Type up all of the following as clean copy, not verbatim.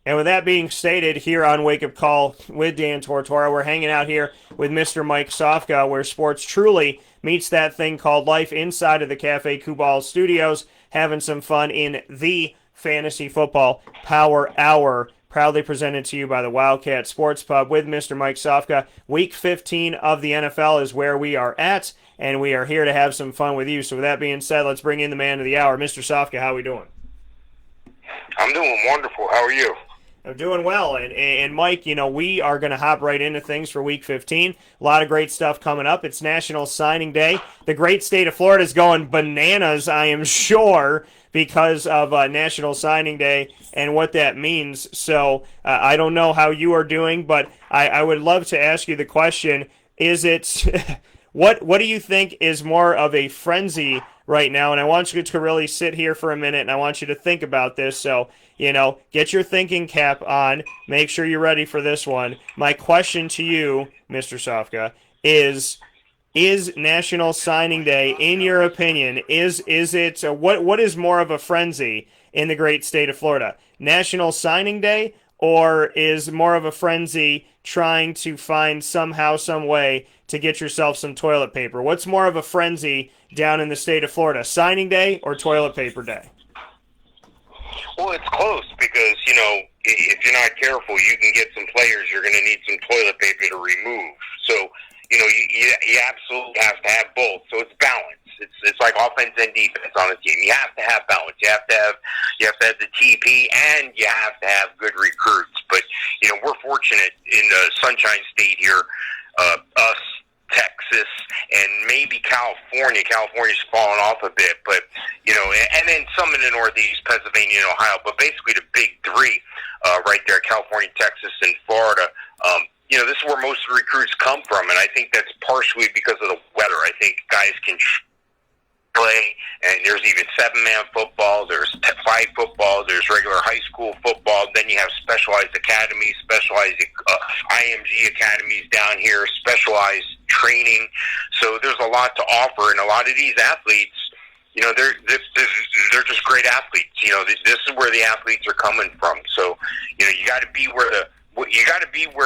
And with that being stated, here on Wake Up Call with Dan Tortora, we're hanging out here with Mr. Mike Sofka, where sports truly meets that thing called life inside of the Cafe Kubal studios, having some fun in the Fantasy Football Power Hour, proudly presented to you by the Wildcat Sports Pub with Mr. Mike Sofka. Week 15 of the NFL is where we are at, and we are here to have some fun with you. So with that being said, let's bring in the man of the hour. Mr. Sofka, how are we doing? I'm doing wonderful. How are you? I'm doing well, and Mike, we are going to hop right into things for Week 15. A lot of great stuff coming up. It's National Signing Day. The great state of Florida is going bananas, I am sure, because of National Signing Day and what that means. So I don't know how you are doing, but I would love to ask you the question, is it what do you think is more of a frenzy right now? And I want you to really sit here for a minute, and I want you to think about this. So, get your thinking cap on. Make sure you're ready for this one. My question to you, Mr. Sofka, is National Signing Day, in your opinion, is it what is more of a frenzy in the great state of Florida? National Signing Day, or is more of a frenzy trying to find somehow, some way to get yourself some toilet paper? What's more of a frenzy down in the state of Florida, signing day or toilet paper day? Well, it's close because, if you're not careful, you can get some players you're going to need some toilet paper to remove. So, you absolutely have to have both. So it's balance. It's like offense and defense on a team. You have to have balance. You have to have the TP, and you have to have good recruits. But, we're fortunate in the Sunshine State here, us, Texas, and maybe California. California's fallen off a bit, but, and then some in the Northeast, Pennsylvania and Ohio, but basically the big three right there, California, Texas, and Florida. This is where most of the recruits come from, and I think that's partially because of the weather. I think guys can play, and there's even 7-man football, there's 5 football, there's regular high school football, then you have specialized academies, specialized IMG academies down here, specialized training. So there's a lot to offer, and a lot of these athletes, they're just great athletes. This is where the athletes are coming from. So, you got to be where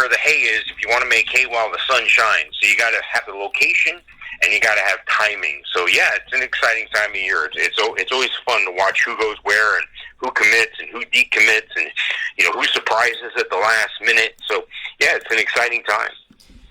the hay is if you want to make hay while the sun shines. So you got to have the location, and you got to have timing. So yeah, it's an exciting time of year. It's always fun to watch who goes where and who commits and who decommits, and who surprises at the last minute. So yeah, it's an exciting time.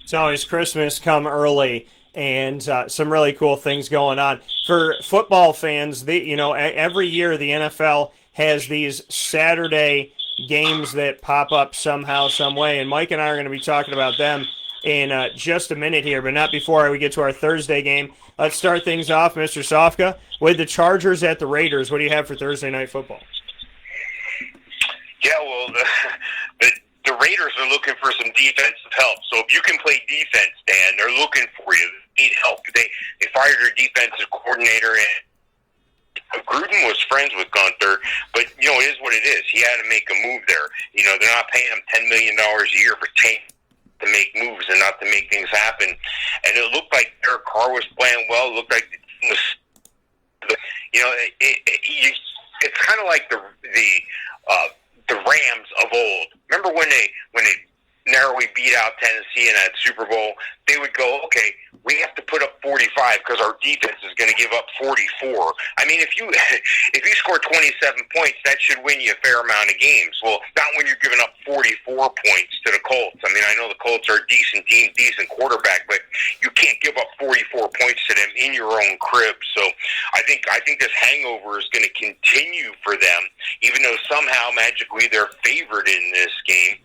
It's always Christmas come early, and some really cool things going on for football fans. Every year the NFL has these Saturday games that pop up somehow, some way, and Mike and I are going to be talking about them in just a minute here, but not before we get to our Thursday game. Let's start things off, Mr. Sofka, with the Chargers at the Raiders. What do you have for Thursday Night Football? Yeah, well, the Raiders are looking for some defensive help. So if you can play defense, Dan, they're looking for you. They need help. They fired their defensive coordinator, and Gruden was friends with Gunther, but, it is what it is. He had to make a move there. They're not paying him $10 million a year for to make moves and not to make things happen. And it looked like Derek Carr was playing well. It looked like the team was, it's kind of like the Rams of old. Remember when they narrowly beat out Tennessee in that Super Bowl? They would go, okay, we have to put up 45 because our defense is going to give up 44. I mean, if you score 27 points, that should win you a fair amount of games. Well, not when you're giving up 44 points to the Colts. I mean, I know the Colts are a decent team, decent quarterback, but you can't give up 44 points to them in your own crib. So I think this hangover is going to continue for them, even though somehow magically they're favored in this game.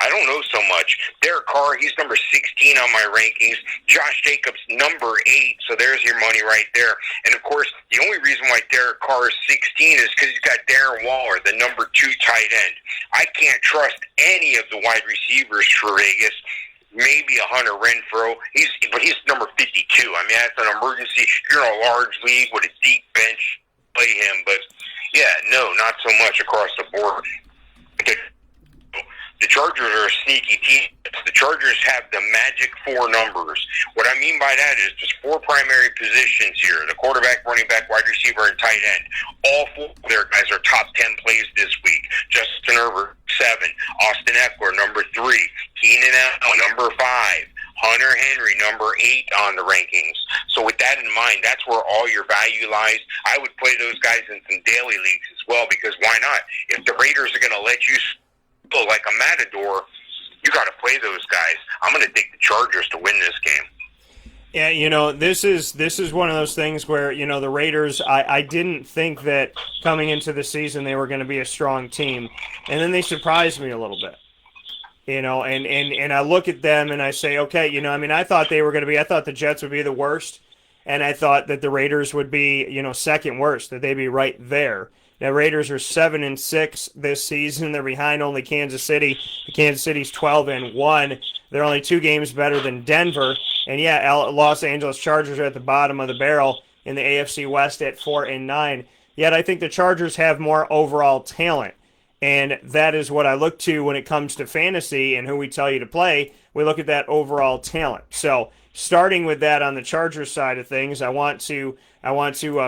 I don't know so much. Derek Carr, he's number 16 on my rankings. Josh Jacobs, number 8, so there's your money right there. And, of course, the only reason why Derek Carr is 16 is because he's got Darren Waller, the number 2 tight end. I can't trust any of the wide receivers for Vegas. Maybe a Hunter Renfrow. But he's number 52. I mean, that's an emergency. If you're in a large league with a deep bench, play him. But, yeah, no, not so much across the board. The Chargers are a sneaky team. The Chargers have the magic 4 numbers. What I mean by that is there's 4 primary positions here: the quarterback, running back, wide receiver, and tight end. All 4 of their guys are top 10 plays this week. Justin Herbert, 7, Austin Eckler, number 3, Keenan Allen, number 5, Hunter Henry, number 8 on the rankings. So with that in mind, that's where all your value lies. I would play those guys in some daily leagues as well, because why not? If the Raiders are going to let you go like a matador, you got to play those guys. I'm going to take the Chargers to win this game. Yeah, this is one of those things where, the Raiders, I didn't think that coming into the season they were going to be a strong team, and then they surprised me a little bit. And I look at them and I say, okay, I thought I thought the Jets would be the worst, and I thought that the Raiders would be, second worst, that they'd be right there. Now, Raiders are 7-6 this season. They're behind only Kansas City. Kansas City's 12-1. They're only 2 games better than Denver. And yeah, Los Angeles Chargers are at the bottom of the barrel in the AFC West at 4-9. Yet I think the Chargers have more overall talent. And that is what I look to when it comes to fantasy and who we tell you to play. We look at that overall talent. So starting with that on the Chargers side of things, I want to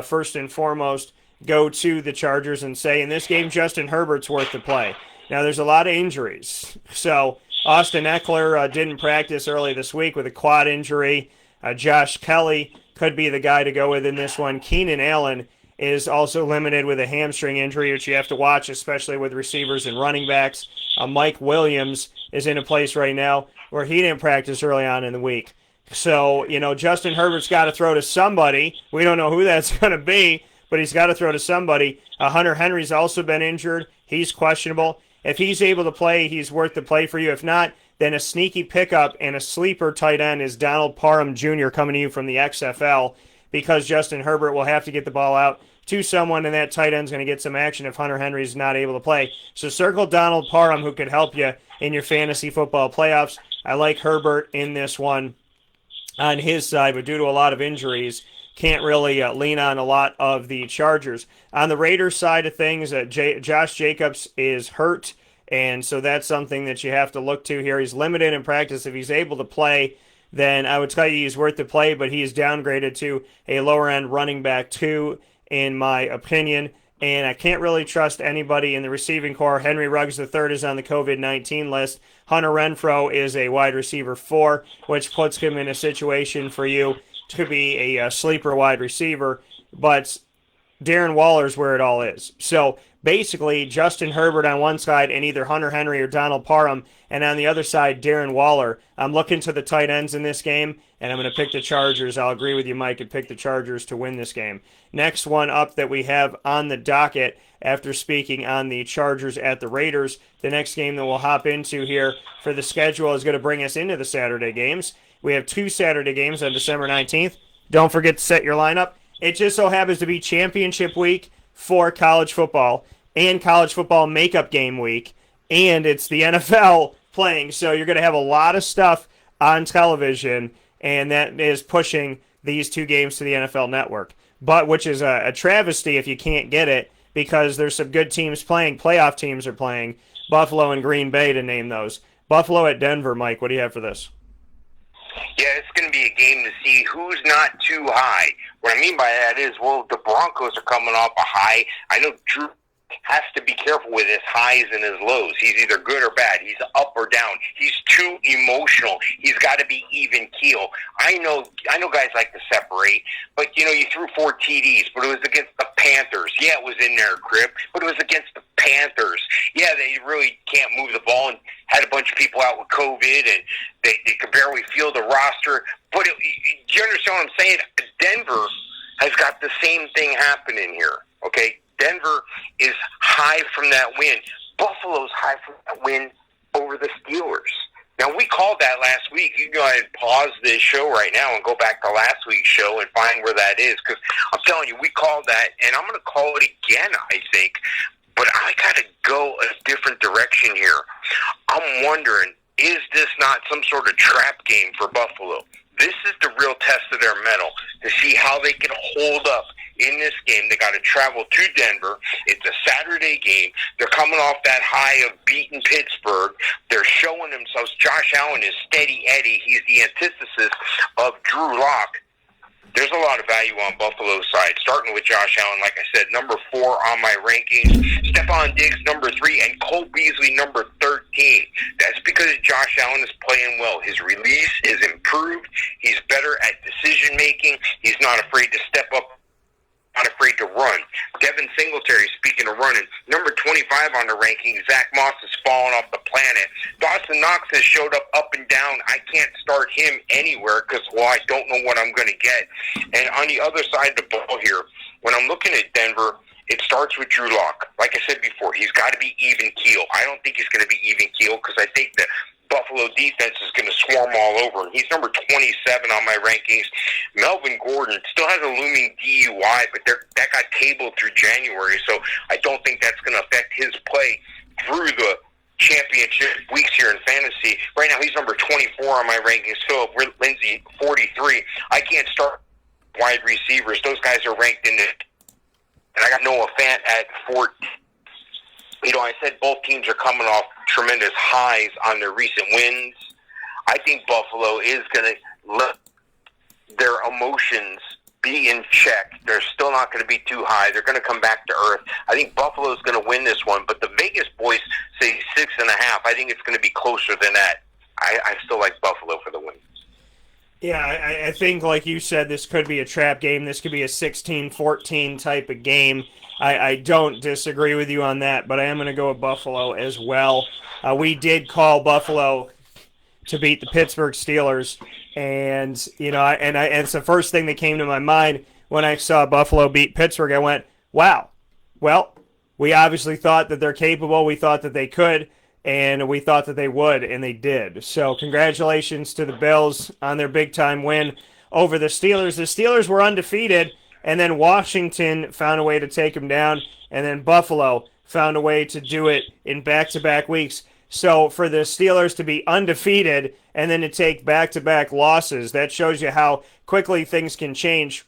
first and foremost go to the Chargers and say, in this game, Justin Herbert's worth the play. Now, there's a lot of injuries. So Austin Eckler didn't practice early this week with a quad injury. Josh Kelly could be the guy to go with in this one. Keenan Allen is also limited with a hamstring injury, which you have to watch, especially with receivers and running backs. Mike Williams is in a place right now where he didn't practice early on in the week. So, Justin Herbert's got to throw to somebody. We don't know who that's going to be, but he's got to throw to somebody. Hunter Henry's also been injured. He's questionable. If he's able to play, he's worth the play for you. If not, then a sneaky pickup and a sleeper tight end is Donald Parham Jr. coming to you from the XFL, because Justin Herbert will have to get the ball out to someone, and that tight end's going to get some action if Hunter Henry's not able to play. So circle Donald Parham, who could help you in your fantasy football playoffs. I like Herbert in this one on his side, but due to a lot of injuries, can't really lean on a lot of the Chargers. On the Raiders side of things, Josh Jacobs is hurt, and so that's something that you have to look to here. He's limited in practice. If he's able to play, then I would tell you he's worth the play, but he is downgraded to a lower-end running back 2, in my opinion. And I can't really trust anybody in the receiving corps. Henry Ruggs III is on the COVID-19 list. Hunter Renfrow is a wide receiver 4, which puts him in a situation for you to be a sleeper wide receiver, but Darren Waller's where it all is. So basically, Justin Herbert on one side and either Hunter Henry or Donald Parham, and on the other side, Darren Waller. I'm looking to the tight ends in this game, and I'm going to pick the Chargers. I'll agree with you, Mike, and pick the Chargers to win this game. Next one up that we have on the docket, after speaking on the Chargers at the Raiders, the next game that we'll hop into here for the schedule is going to bring us into the Saturday games. We have 2 Saturday games on December 19th. Don't forget to set your lineup. It just so happens to be championship week for college football and college football makeup game week, and it's the NFL playing, so you're going to have a lot of stuff on television, and that is pushing these 2 games to the NFL Network, but which is a travesty if you can't get it, because there's some good teams playing. Playoff teams are playing. Buffalo and Green Bay, to name those. Buffalo at Denver. Mike, what do you have for this? Yeah, it's going to be a game to see who's not too high. What I mean by that is, well, the Broncos are coming off a high. I know Drew has to be careful with his highs and his lows. He's either good or bad. He's up or down. He's too emotional. He's got to be even keel. I know guys like to separate, but you threw 4 TDs, but it was against the Panthers. Yeah, it was in their grip, but it was against the Panthers. Yeah, they really can't move the ball and had a bunch of people out with COVID, and they could barely field the roster. But do you understand what I'm saying? Denver has got the same thing happening here, okay? Denver is high from that win. Buffalo's high from that win over the Steelers. Now, we called that last week. You can go ahead and pause this show right now and go back to last week's show and find where that is, because I'm telling you, we called that, and I'm going to call it again, I think. But I got to go a different direction here. I'm wondering, is this not some sort of trap game for Buffalo? This is the real test of their mettle, to see how they can hold up in this game. They got to travel to Denver. It's a Saturday game. They're coming off that high of beating Pittsburgh. They're showing themselves. Josh Allen is steady Eddie. He's the antithesis of Drew Lock. there's a lot of value on Buffalo's side, starting with Josh Allen, like I said, number 4 on my rankings. Stephon Diggs, number 3, and Cole Beasley, number 13. That's because Josh Allen is playing well. His release is improved. He's better at decision-making. He's not afraid to step up, not afraid to run. Devin Singletary, speaking of running, number 25 on the ranking. Zach Moss has fallen off the planet. Dawson Knox has showed up and down. I can't start him anywhere because, well, I don't know what I'm going to get. And on the other side of the ball here, when I'm looking at Denver, it starts with Drew Lock. Like I said before, he's got to be even keel. I don't think he's going to be even keel because I think the Buffalo defense is going to swarm all over him. He's number 27 on my rankings. Melvin Gordon still has a looming DUI, but that got tabled through January, so I don't think that's going to affect his play through the championship weeks here in fantasy. Right now, he's number 24 on my rankings. Philip Lindsay, 43. I can't start wide receivers. Those guys are ranked in the... And I got Noah Fant at 14. I said both teams are coming off tremendous highs on their recent wins. I think Buffalo is going to let their emotions be in check. They're still not going to be too high. They're going to come back to earth. I think Buffalo's going to win this one, but the Vegas boys say 6.5. I think it's going to be closer than that. I still like Buffalo for the win. Yeah, I think, like you said, this could be a trap game. This could be a 16-14 type of game. I don't disagree with you on that, but I am going to go with Buffalo as well. We did call Buffalo to beat the Pittsburgh Steelers, and it's the first thing that came to my mind when I saw Buffalo beat Pittsburgh. I went, wow, well, we obviously thought that they're capable. We thought that they could, and we thought that they would, and they did. So congratulations to the Bills on their big-time win over the Steelers. The Steelers were undefeated, and then Washington found a way to take them down, and then Buffalo found a way to do it in back-to-back weeks. So for the Steelers to be undefeated and then to take back-to-back losses, that shows you how quickly things can change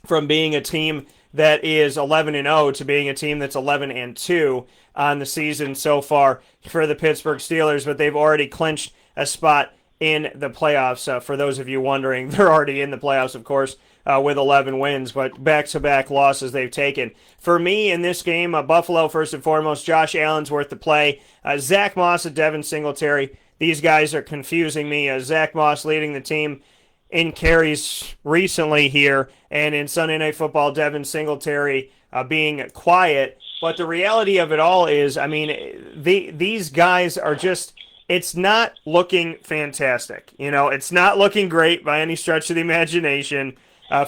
from being a team that is 11-0 to being a team that's 11-2 on the season so far for the Pittsburgh Steelers, but they've already clinched a spot in the playoffs. For those of you wondering, they're already in the playoffs, of course, with 11 wins, but back-to-back losses they've taken. For me in this game, Buffalo, first and foremost, Josh Allen's worth the play. Zach Moss and Devin Singletary, these guys are confusing me. Zach Moss leading the team in carries recently here, and in Sunday Night Football, Devin Singletary being quiet. But the reality of it all is, I mean, these guys are just, it's not looking fantastic. It's not looking great by any stretch of the imagination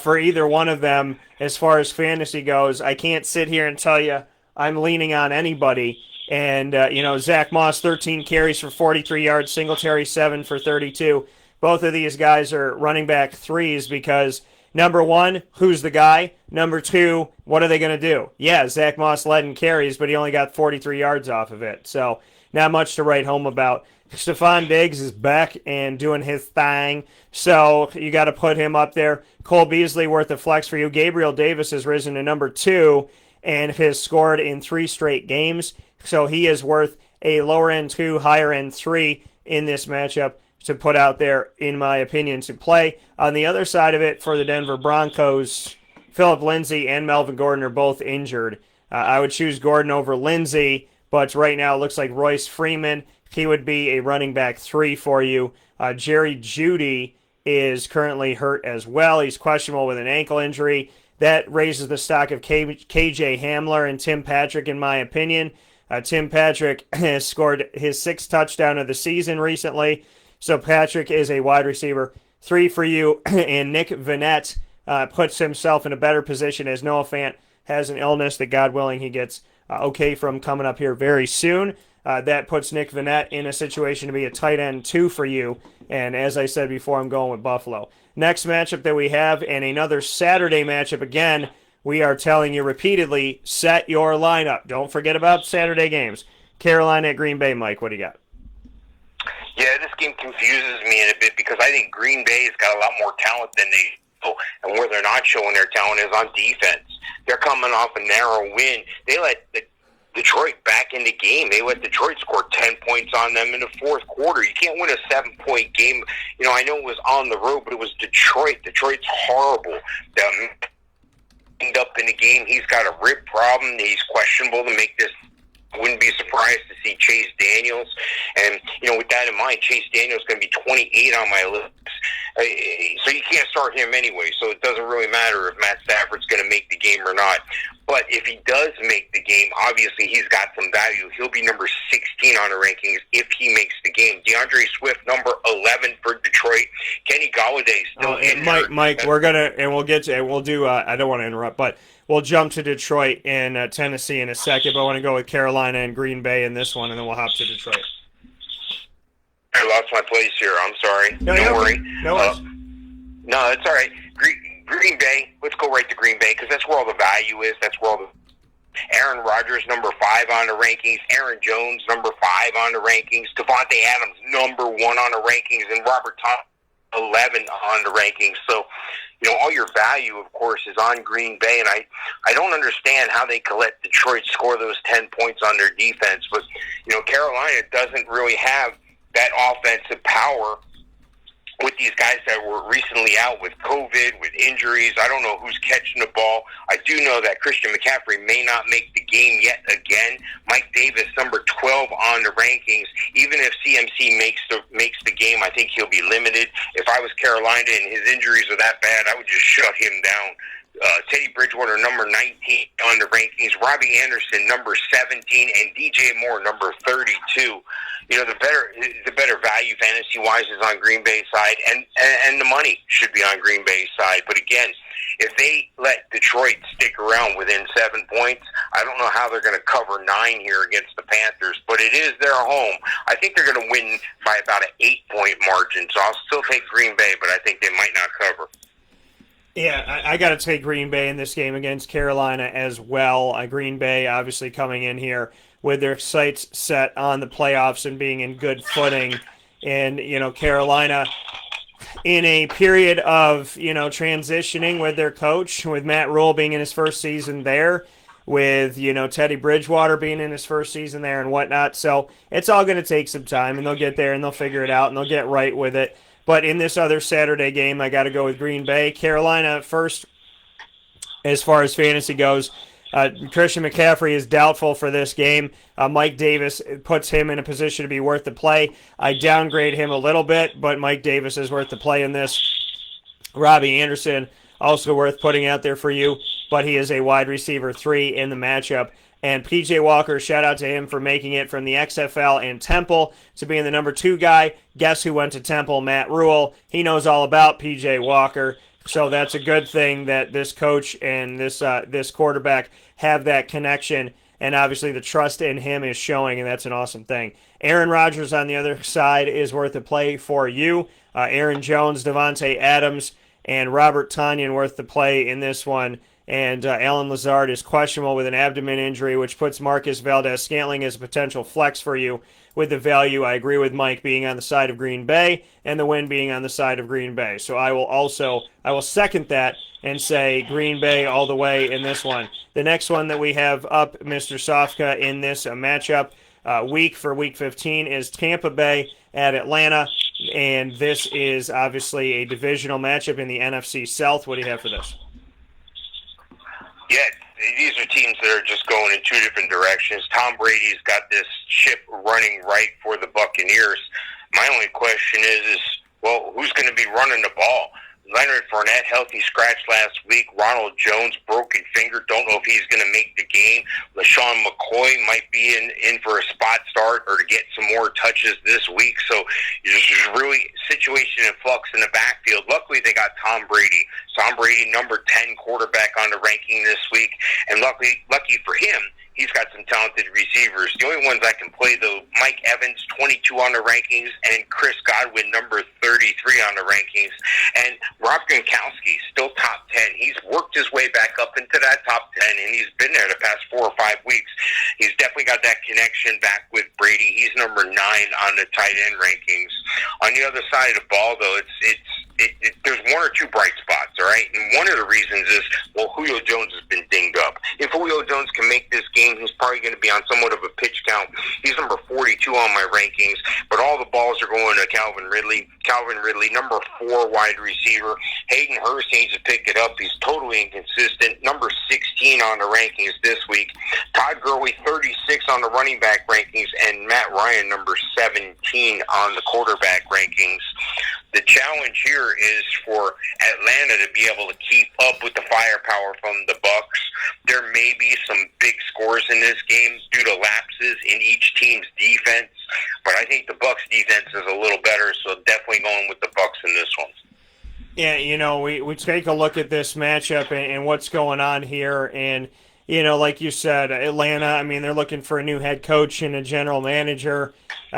for either one of them as far as fantasy goes. I can't sit here and tell you I'm leaning on anybody. And, Zach Moss, 13 carries for 43 yards, Singletary 7 for 32. Both of these guys are running back threes because, number one, who's the guy? Number two, what are they going to do? Yeah, Zach Moss led in carries, but he only got 43 yards off of it. So not much to write home about. Stephon Diggs is back and doing his thing, so you got to put him up there. Cole Beasley worth a flex for you. Gabriel Davis has risen to number 2 and has scored in 3 straight games, so he is worth a lower end 2, higher end 3 in this matchup to put out there, in my opinion, to play. On the other side of it, for the Denver Broncos, Philip Lindsay and Melvin Gordon are both injured. I would choose Gordon over Lindsay, but right now it looks like Royce Freeman, he would be a running back 3 for you. Jerry Jeudy is currently hurt as well. He's questionable with an ankle injury. That raises the stock of KJ Hamler and Tim Patrick, in my opinion. Tim Patrick has scored his 6th touchdown of the season recently. So Patrick is a wide receiver 3 for you. And Nick Vannett puts himself in a better position as Noah Fant has an illness that, God willing, he gets okay from coming up here very soon. That puts Nick Vannett in a situation to be a tight end 2 for you. And as I said before, I'm going with Buffalo. Next matchup that we have, and another Saturday matchup again, we are telling you repeatedly, set your lineup. Don't forget about Saturday games. Carolina at Green Bay, Mike, what do you got? Yeah, this game confuses me in a bit because I think Green Bay's got a lot more talent than they do, and where they're not showing their talent is on defense. They're coming off a narrow win. They let the Detroit back in the game. They let Detroit score 10 points on them in the fourth quarter. You can't win a 7-point game. I know it was on the road, but it was Detroit. Detroit's horrible. End up in the game. He's got a rib problem. He's questionable to make this. Wouldn't be surprised to see Chase Daniels. And, with that in mind, Chase Daniels is going to be 28 on my list. So you can't start him anyway. So it doesn't really matter if Matt Stafford's going to make the game or not. But if he does make the game, obviously he's got some value. He'll be number 16 on the rankings if he makes the game. DeAndre Swift, number 11 for Detroit. Kenny Golladay still injured. Mike, we're going to, and we'll get to, and we'll do, I don't want to interrupt, but we'll jump to Detroit and Tennessee in a second, but I want to go with Carolina and Green Bay in this one, and then we'll hop to Detroit. I lost my place here. I'm sorry. No, Don't worry. No worries. No, it's all right. Green Bay. Let's go right to Green Bay because that's where all the value is. That's where all the Aaron Rodgers, number 5 on the rankings. Aaron Jones, number 5 on the rankings. Devontae Adams, number 1 on the rankings. And Robert Thompson, 11 on the rankings. So, all your value, of course, is on Green Bay. And I don't understand how they could let Detroit score those 10 points on their defense. But, Carolina doesn't really have that offensive power with these guys that were recently out with COVID, with injuries. I don't know who's catching the ball. I do know that Christian McCaffrey may not make the game yet again. Mike Davis, number 12 on the rankings. Even if CMC makes the game, I think he'll be limited. If I was Carolina and his injuries are that bad, I would just shut him down. Teddy Bridgewater, number 19 on the rankings. Robbie Anderson, number 17, and DJ Moore, number 32. The better value fantasy-wise is on Green Bay's side, and the money should be on Green Bay's side. But again, if they let Detroit stick around within 7 points, I don't know how they're going to cover 9 here against the Panthers, but it is their home. I think they're going to win by about an 8-point margin, so I'll still take Green Bay, but I think they might not cover. Yeah, I got to take Green Bay in this game against Carolina as well. Green Bay obviously coming in here with their sights set on the playoffs and being in good footing. And, Carolina in a period of, transitioning with their coach, with Matt Rule being in his first season there, with, Teddy Bridgewater being in his first season there and whatnot. So it's all going to take some time, and they'll get there and they'll figure it out and they'll get right with it. But in this other Saturday game, I got to go with Green Bay. Carolina first as far as fantasy goes. Christian McCaffrey is doubtful for this game. Mike Davis puts him in a position to be worth the play. I downgrade him a little bit, but Mike Davis is worth the play in this. Robbie Anderson, also worth putting out there for you, but he is a wide receiver 3 in the matchup. And P.J. Walker, shout out to him for making it from the XFL and Temple to being the number 2 guy. Guess who went to Temple? Matt Rule. He knows all about P.J. Walker. So that's a good thing that this coach and this quarterback have that connection. And obviously the trust in him is showing, and that's an awesome thing. Aaron Rodgers on the other side is worth a play for you. Aaron Jones, Devontae Adams, and Robert Tonyan worth the play in this one. And Alan Lazard is questionable with an abdomen injury, which puts Marcus Valdez-Scantling as a potential flex for you with the value. I agree with Mike being on the side of Green Bay and the win being on the side of Green Bay. So I will second that and say Green Bay all the way in this one. The next one that we have up, Mr. Sofka, in this matchup week for Week 15 is Tampa Bay at Atlanta. And this is obviously a divisional matchup in the NFC South. What do you have for this? Yeah, these are teams that are just going in 2 different directions. Tom Brady's got this ship running right for the Buccaneers. My only question is who's going to be running the ball? Leonard Fournette, healthy scratch last week. Ronald Jones, broken finger. Don't know if he's going to make the game. LaShawn McCoy might be in for a spot start or to get some more touches this week. So there's really situation in flux in the backfield. Luckily, they got Tom Brady. Tom Brady, number 10 quarterback on the ranking this week. And lucky for him, he's got some talented receivers. The only ones I can play, though, Mike Evans, 22 on the rankings, and Chris Godwin, number 33 on the rankings. And Rob Gronkowski, still top 10. He's worked his way back up into that top 10, and he's been there the past 4 or 5 weeks. He's definitely got that connection back with Brady. He's number 9 on the tight end rankings. On the other side of the ball, though, it's there's one or two bright spots, all right? And one of the reasons is, well, Julio Jones has been dinged up. If Julio Jones can make this game, he's probably going to be on somewhat of a pitch count. He's number 42 on my rankings, but all the balls are going to Calvin Ridley. Calvin Ridley, number 4 wide receiver. Hayden Hurst needs to pick it up. He's totally inconsistent. Number 16 on the rankings this week. Todd Gurley, 36 on the running back rankings, and Matt Ryan, number 17 on the quarterback rankings. The challenge here is for Atlanta to be able to keep up with the firepower from the Bucs. There may be some big scores in this game due to lapses in each team's defense, but I think the Bucs defense is a little better, so definitely going with the Bucs in this one. Yeah, you know, we take a look at this matchup and what's going on here, and you know, like you said, Atlanta, I mean, they're looking for a new head coach and a general manager.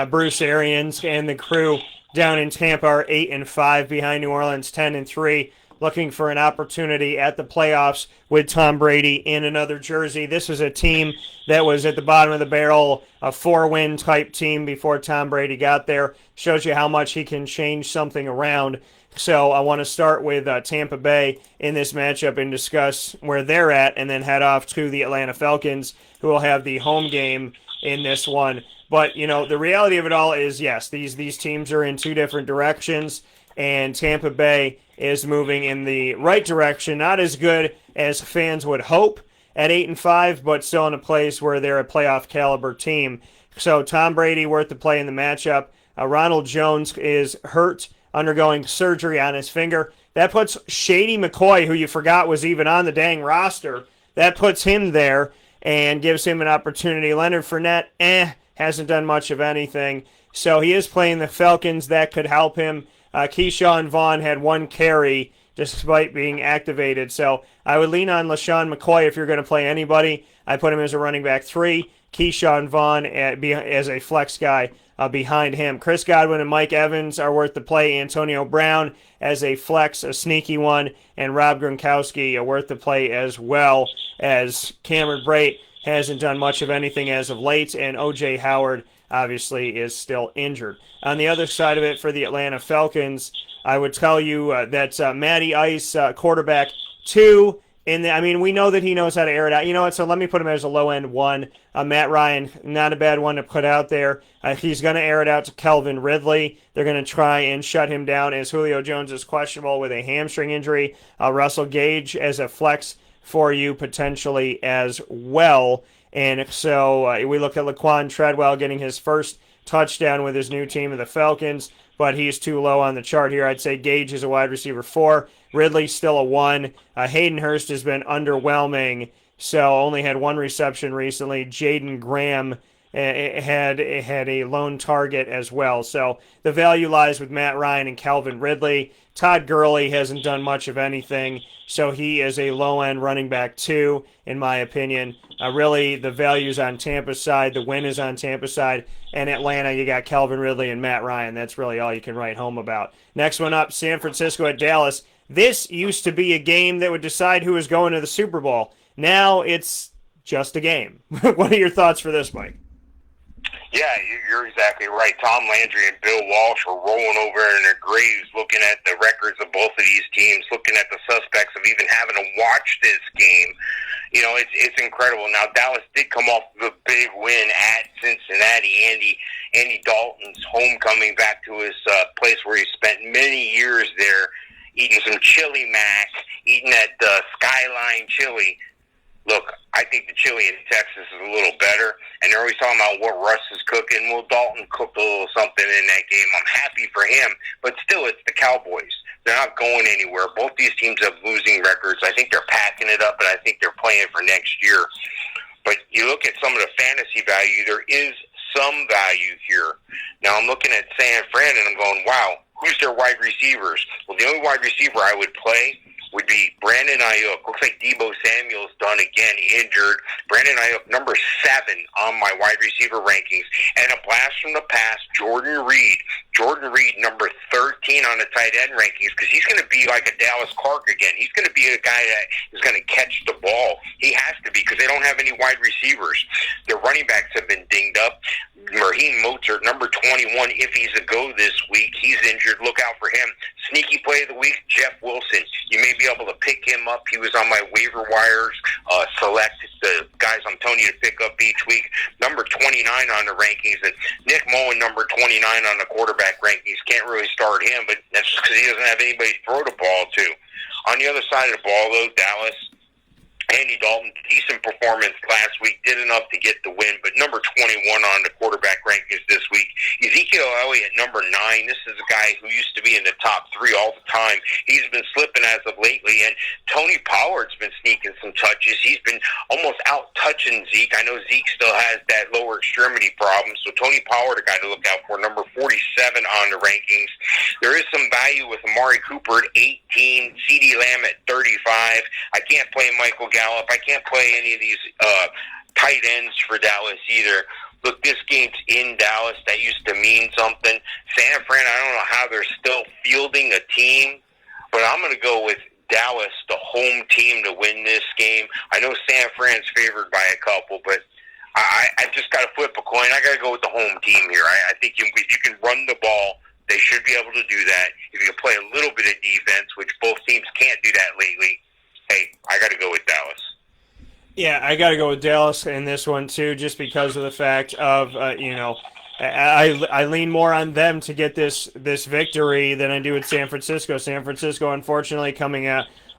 Bruce Arians and the crew down in Tampa are 8-5 behind New Orleans 10-3, looking for an opportunity at the playoffs with Tom Brady in another jersey. This was a team that was at the bottom of the barrel, a 4-win type team before Tom Brady got there. Shows you how much he can change something around. So I want to start with Tampa Bay in this matchup and discuss where they're at, and then head off to the Atlanta Falcons, who will have the home game in this one. But, you know, the reality of it all is, yes, these teams are in two different directions, and Tampa Bay is moving in the right direction. Not as good as fans would hope at 8-5, but still in a place where they're a playoff caliber team. So Tom Brady worth the play in the matchup. Ronald Jones is hurt, undergoing surgery on his finger. That puts Shady McCoy, who you forgot was even on the dang roster, that puts him there and gives him an opportunity. Leonard Fournette, hasn't done much of anything. So he is playing the Falcons. That could help him. Keyshawn Vaughn had 1 carry despite being activated. So I would lean on LaShawn McCoy if you're going to play anybody. I put him as a running back 3. Keyshawn Vaughn as a flex guy behind him. Chris Godwin and Mike Evans are worth the play. Antonio Brown as a flex, a sneaky one. And Rob Gronkowski are worth the play as well, as Cameron Brate hasn't done much of anything as of late, and O.J. Howard obviously is still injured. On the other side of it for the Atlanta Falcons, I would tell you that Matty Ice, quarterback 2, we know that he knows how to air it out. You know what, so let me put him as a low-end 1. Matt Ryan, not a bad one to put out there. He's going to air it out to Calvin Ridley. They're going to try and shut him down as Julio Jones is questionable with a hamstring injury. Russell Gage as a flex for you potentially as well. And so we look at Laquan Treadwell getting his first touchdown with his new team of the Falcons, but he's too low on the chart here. I'd say Gage is a wide receiver 4. Ridley still a 1. Hayden Hurst has been underwhelming, so only had 1 reception recently. Jaden Graham had a lone target as well. So the value lies with Matt Ryan and Calvin Ridley. Todd Gurley hasn't done much of anything, so he is a low-end running back 2, in my opinion. Really, the value's on Tampa's side. The win is on Tampa's side. And Atlanta, you got Calvin Ridley and Matt Ryan. That's really all you can write home about. Next one up, San Francisco at Dallas. This used to be a game that would decide who was going to the Super Bowl. Now it's just a game. What are your thoughts for this, Mike? Yeah, you're exactly right. Tom Landry and Bill Walsh are rolling over in their graves looking at the records of both of these teams, looking at the suspects of even having to watch this game. You know, it's incredible. Now, Dallas did come off of a big win at Cincinnati. Andy Dalton's homecoming back to his place where he spent many years there, eating some chili mac, eating that Skyline chili. Look, I think the chili in Texas is a little better, and they're always talking about what Russ is cooking. Well, Dalton cooked a little something in that game. I'm happy for him, but still, it's the Cowboys. They're not going anywhere. Both these teams have losing records. I think they're packing it up, and I think they're playing for next year. But you look at some of the fantasy value, there is some value here. Now, I'm looking at San Fran, and I'm going, wow, who's their wide receivers? Well, the only wide receiver I would play would be Brandon Ayuk. Looks like Deebo Samuel's done again, injured. Brandon Ayuk, number 7 on my wide receiver rankings. And a blast from the past, Jordan Reed. Jordan Reed, number 13 on the tight end rankings, because he's going to be like a Dallas Clark again. He's going to be a guy that is going to catch the ball. He has to be, because they don't have any wide receivers. Their running backs have been dinged up. Raheem Mostert, number 21, if he's a go this week, he's injured. Look out for him. Sneaky play of the week, Jeff Wilson. You may be able to pick him up. He was on my waiver wires. Select the guys I'm telling you to pick up each week. Number 29 on the rankings. And Nick Mullen, number 29 on the quarterback rankings. Can't really start him, but that's just because he doesn't have anybody to throw the ball to. On the other side of the ball, though, Dallas, Andy Dalton, decent performance last week, did enough to get the win, but number 21 on the quarterback rankings this week. Ezekiel Elliott, number 9. This is a guy who used to be in the top 3 all the time. He's been slipping as of lately, and Tony Pollard's been sneaking some touches. He's been almost out-touching Zeke. I know Zeke still has that lower extremity problem, so Tony Pollard, a guy to look out for, number 47 on the rankings. There is some value with Amari Cooper at 18, CeeDee Lamb at 35. I can't play Michael Gallup. I can't play any of these tight ends for Dallas either. Look, this game's in Dallas. That used to mean something. San Fran, I don't know how they're still fielding a team, but I'm going to go with Dallas, the home team, to win this game. I know San Fran's favored by a couple, but I just got to flip a coin. I got to go with the home team here. I think if you can run the ball, they should be able to do that. If you can play a little bit of defense, which both teams can't do that lately, hey, I got to go with Dallas. Yeah, I got to go with Dallas in this one too, just because of the fact of I lean more on them to get this victory than I do with San Francisco. San Francisco, unfortunately, coming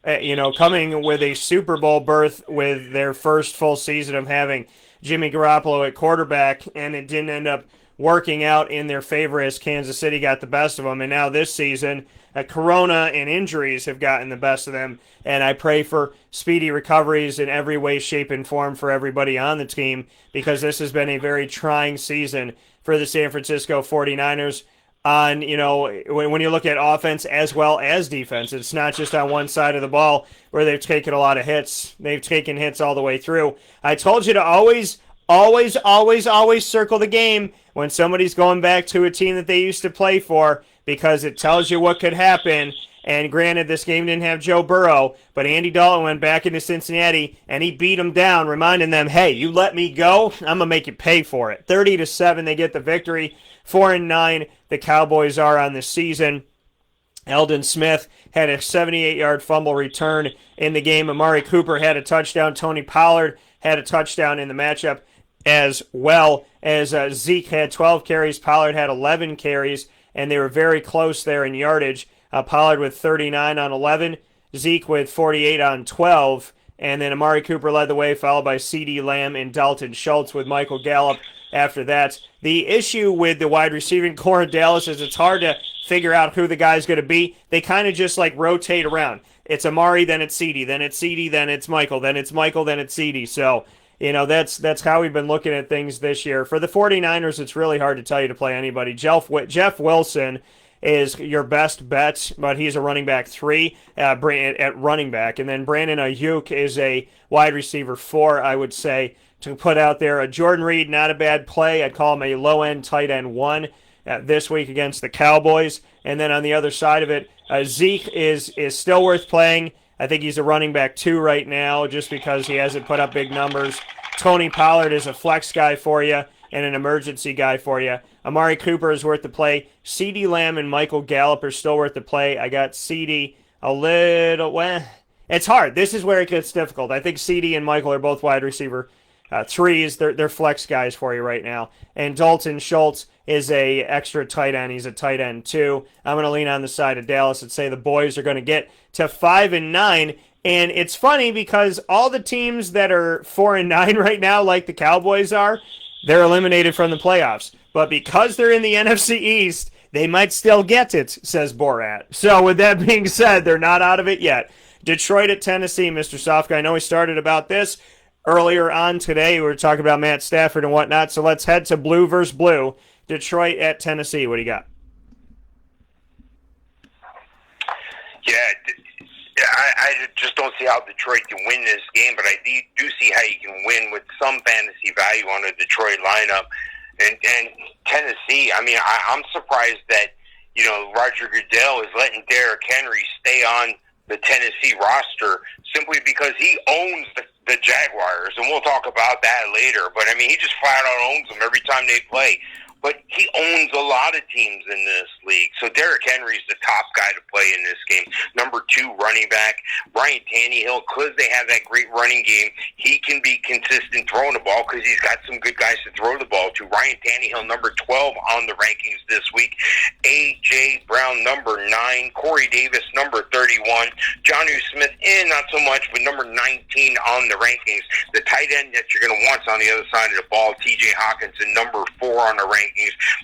with a Super Bowl berth with their first full season of having Jimmy Garoppolo at quarterback, and it didn't end up working out in their favor as Kansas City got the best of them. And now this season, Corona and injuries have gotten the best of them, and I pray for speedy recoveries in every way, shape, and form for everybody on the team, because this has been a very trying season for the San Francisco 49ers on, when you look at offense as well as defense. It's not just on one side of the ball where they've taken a lot of hits. They've taken hits all the way through. I told you to always circle the game when somebody's going back to a team that they used to play for, because it tells you what could happen. And granted, this game didn't have Joe Burrow, but Andy Dalton went back into Cincinnati, and he beat them down, reminding them, hey, you let me go, I'm going to make you pay for it. 30-7, they get the victory. 4-9, the Cowboys are on the season. Eldon Smith had a 78-yard fumble return in the game. Amari Cooper had a touchdown. Tony Pollard had a touchdown in the matchup, as well as Zeke had 12 carries. Pollard had 11 carries, and they were very close there in yardage. Pollard with 39 on 11, Zeke with 48 on 12, and then Amari Cooper led the way, followed by CeeDee Lamb and Dalton Schultz with Michael Gallup after that. The issue with the wide receiving core in Dallas is it's hard to figure out who the guy's going to be. They kind of just rotate around. It's Amari, then it's CeeDee, then it's CeeDee, then it's Michael, then it's Michael, then it's CeeDee. So, that's how we've been looking at things this year. For the 49ers, it's really hard to tell you to play anybody. Jeff Wilson is your best bet, but he's a running back 3 at running back. And then Brandon Ayuk is a wide receiver 4, I would say, to put out there. Jordan Reed, not a bad play. I'd call him a low-end tight end 1 this week against the Cowboys. And then on the other side of it, Zeke is still worth playing. I think he's a running back 2 right now just because he hasn't put up big numbers. Tony Pollard is a flex guy for you and an emergency guy for you. Amari Cooper is worth the play. CeeDee Lamb and Michael Gallup are still worth the play. I got CeeDee a little... it's hard. This is where it gets difficult. I think CeeDee and Michael are both wide receiver 3s. They're flex guys for you right now. And Dalton Schultz is a extra tight end. He's a tight end 2. I'm going to lean on the side of Dallas and say the boys are going to get to 5-9. And it's funny because all the teams that are 4-9 right now, like the Cowboys are, they're eliminated from the playoffs. But because they're in the NFC East, they might still get it, says Borat. So with that being said, they're not out of it yet. Detroit at Tennessee, Mr. Sofka. I know we started about this earlier on today. We were talking about Matt Stafford and whatnot. So let's head to blue versus blue. Detroit at Tennessee. What do you got? Yeah, I just don't see how Detroit can win this game, but I do see how you can win with some fantasy value on the Detroit lineup. And Tennessee, I'm surprised that, Roger Goodell is letting Derrick Henry stay on the Tennessee roster simply because he owns the Jaguars, and we'll talk about that later. But, he just flat out owns them every time they play. but he owns a lot of teams in this league. So Derrick Henry's the top guy to play in this game. Number 2 running back, Ryan Tannehill, because they have that great running game, he can be consistent throwing the ball because he's got some good guys to throw the ball to. Ryan Tannehill, number 12 on the rankings this week. A.J. Brown, number 9. Corey Davis, number 31. Jonnu Smith, not so much, but number 19 on the rankings. The tight end that you're going to want on the other side of the ball, T.J. Hawkinson, number 4 on the rankings.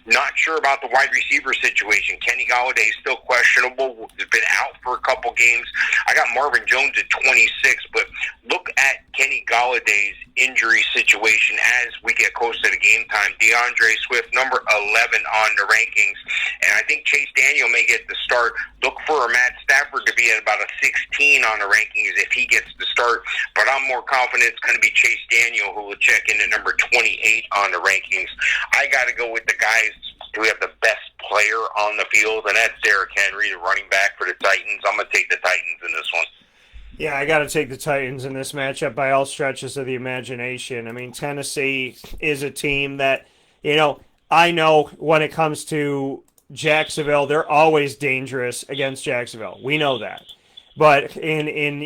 Not sure about the wide receiver situation. Kenny Golladay is still questionable. He's been out for a couple games. I got Marvin Jones at 26, but look at Kenny Galladay's injury situation as we get close to the game time. DeAndre Swift, number 11 on the rankings. And I think Chase Daniel may get the start. Look for Matt Stafford to be at about a 16 on the rankings if he gets the start. But I'm more confident it's going to be Chase Daniel who will check in at number 28 on the rankings. I got to go with the guys who have the best player on the field, and that's Derrick Henry, the running back for the Titans. I'm going to take the Titans in this one. Yeah, I got to take the Titans in this matchup by all stretches of the imagination. I mean, Tennessee is a team that, I know when it comes to Jacksonville, they're always dangerous against Jacksonville. We know that. But in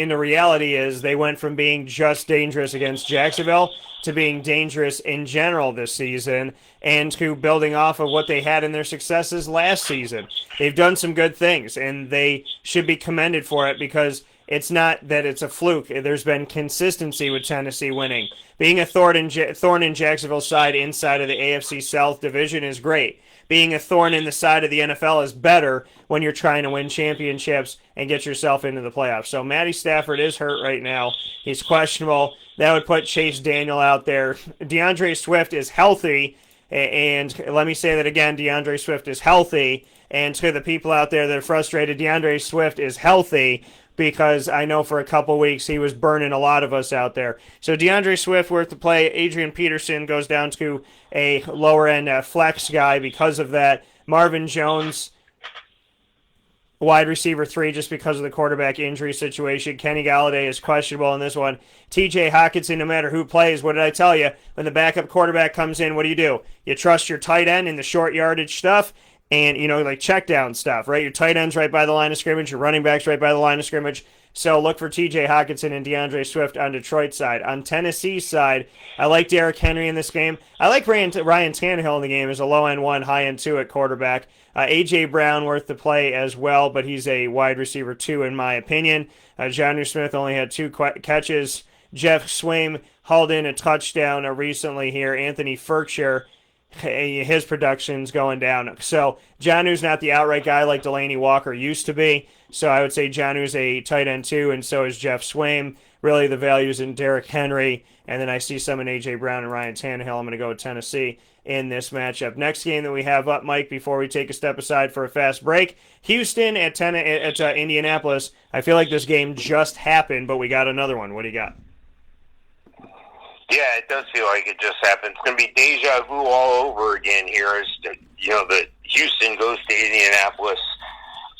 the reality is they went from being just dangerous against Jacksonville to being dangerous in general this season and to building off of what they had in their successes last season. They've done some good things, and they should be commended for it because it's not that it's a fluke. There's been consistency with Tennessee winning. Being a thorn in Jacksonville's side inside of the AFC South division is great. Being a thorn in the side of the NFL is better when you're trying to win championships and get yourself into the playoffs. So Matty Stafford is hurt right now. He's questionable. That would put Chase Daniel out there. DeAndre Swift is healthy. And let me say that again, DeAndre Swift is healthy. And to the people out there that are frustrated, DeAndre Swift is healthy because I know for a couple weeks he was burning a lot of us out there. So DeAndre Swift worth the play. Adrian Peterson goes down to a lower-end flex guy because of that. Marvin Jones, wide receiver 3, just because of the quarterback injury situation. Kenny Golladay is questionable in this one. T.J. Hawkinson, no matter who plays, what did I tell you? When the backup quarterback comes in, what do? You trust your tight end in the short yardage stuff, and, like check down stuff, right? Your tight end's right by the line of scrimmage. Your running back's right by the line of scrimmage. So look for T.J. Hawkinson and DeAndre Swift on Detroit's side. On Tennessee's side, I like Derrick Henry in this game. I like Ryan Tannehill in the game as a low-end 1, high-end 2 at quarterback. A.J. Brown worth the play as well, but he's a wide receiver 2 in my opinion. Jonnu Smith only had 2 catches. Jeff Swaim hauled in a touchdown recently here. Anthony Ferkshire, his production's going down. So Jonnu's not the outright guy like Delaney Walker used to be. So I would say Jonnu's a tight end 2, and so is Jeff Swaim. Really the value's in Derrick Henry, and then I see some in A.J. Brown and Ryan Tannehill. I'm going to go with Tennessee in this matchup. Next game that we have up, Mike, before we take a step aside for a fast break, Houston at Indianapolis. I feel like this game just happened, but we got another one. What do you got? Yeah, it does feel like it just happened. It's going to be deja vu all over again here as the Houston goes to Indianapolis.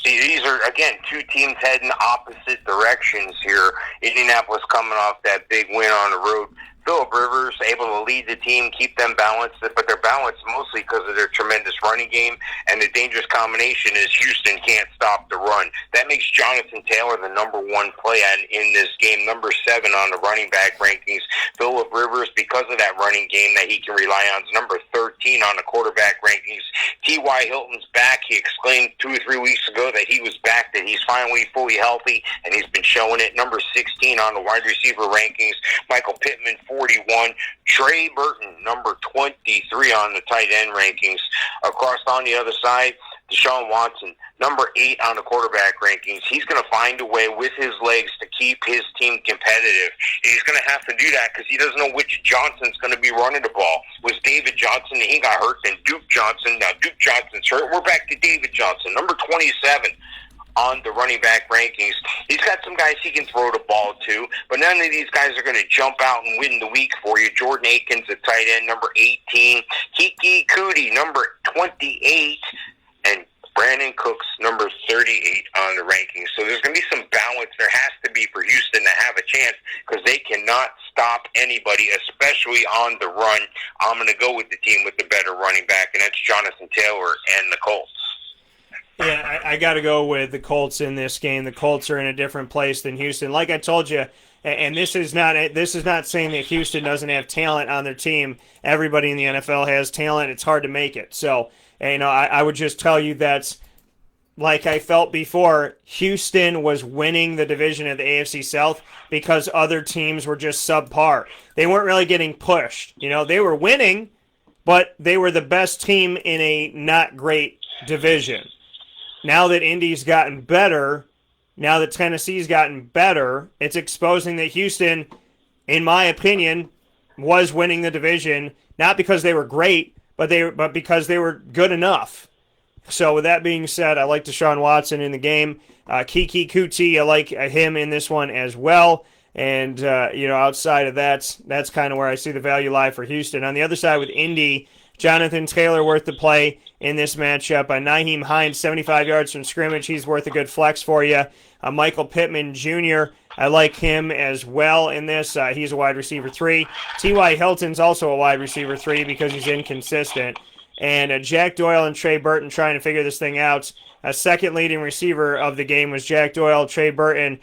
See, these are, again, 2 teams heading opposite directions here. Indianapolis coming off that big win on the road. Phillip Rivers able to lead the team, keep them balanced, but they're balanced mostly because of their tremendous running game, and the dangerous combination is Houston can't stop the run. That makes Jonathan Taylor the number 1 play in this game, number 7 on the running back rankings. Phillip Rivers, because of that running game that he can rely on, is number 13 on the quarterback rankings. T.Y. Hilton's back. He exclaimed 2 or 3 weeks ago that he was back, that he's finally fully healthy, and he's been showing it. Number 16 on the wide receiver rankings. Michael Pittman, 41. Trey Burton, number 23 on the tight end rankings. Across on the other side, Deshaun Watson, number 8 on the quarterback rankings. He's going to find a way with his legs to keep his team competitive. He's going to have to do that because he doesn't know which Johnson's going to be running the ball. Was David Johnson, he got hurt, then Duke Johnson. Now Duke Johnson's hurt. We're back to David Johnson, number 27. On the running back rankings. He's got some guys he can throw the ball to, but none of these guys are going to jump out and win the week for you. Jordan Akins, a tight end, number 18. Kiki Cootie, number 28. And Brandon Cook's number 38 on the rankings. So there's going to be some balance. There has to be for Houston to have a chance because they cannot stop anybody, especially on the run. I'm going to go with the team with the better running back, and that's Jonathan Taylor and the Colts. Yeah, I got to go with the Colts in this game. The Colts are in a different place than Houston. Like I told you, and this is not saying that Houston doesn't have talent on their team. Everybody in the NFL has talent. It's hard to make it. So, I would just tell you that, like I felt before, Houston was winning the division of the AFC South because other teams were just subpar. They weren't really getting pushed. They were winning, but they were the best team in a not great division. Now that Indy's gotten better, now that Tennessee's gotten better, it's exposing that Houston, in my opinion, was winning the division, not because they were great, but because they were good enough. So with that being said, I like Deshaun Watson in the game. Kiki Kuti, I like him in this one as well. And, outside of that, that's kind of where I see the value lie for Houston. On the other side with Indy, Jonathan Taylor worth the play in this matchup. Nyheim Hines, 75 yards from scrimmage. He's worth a good flex for you. Michael Pittman Jr., I like him as well in this. He's a wide receiver 3. T.Y. Hilton's also a wide receiver 3 because he's inconsistent. And Jack Doyle and Trey Burton trying to figure this thing out. Second leading receiver of the game was Jack Doyle. Trey Burton,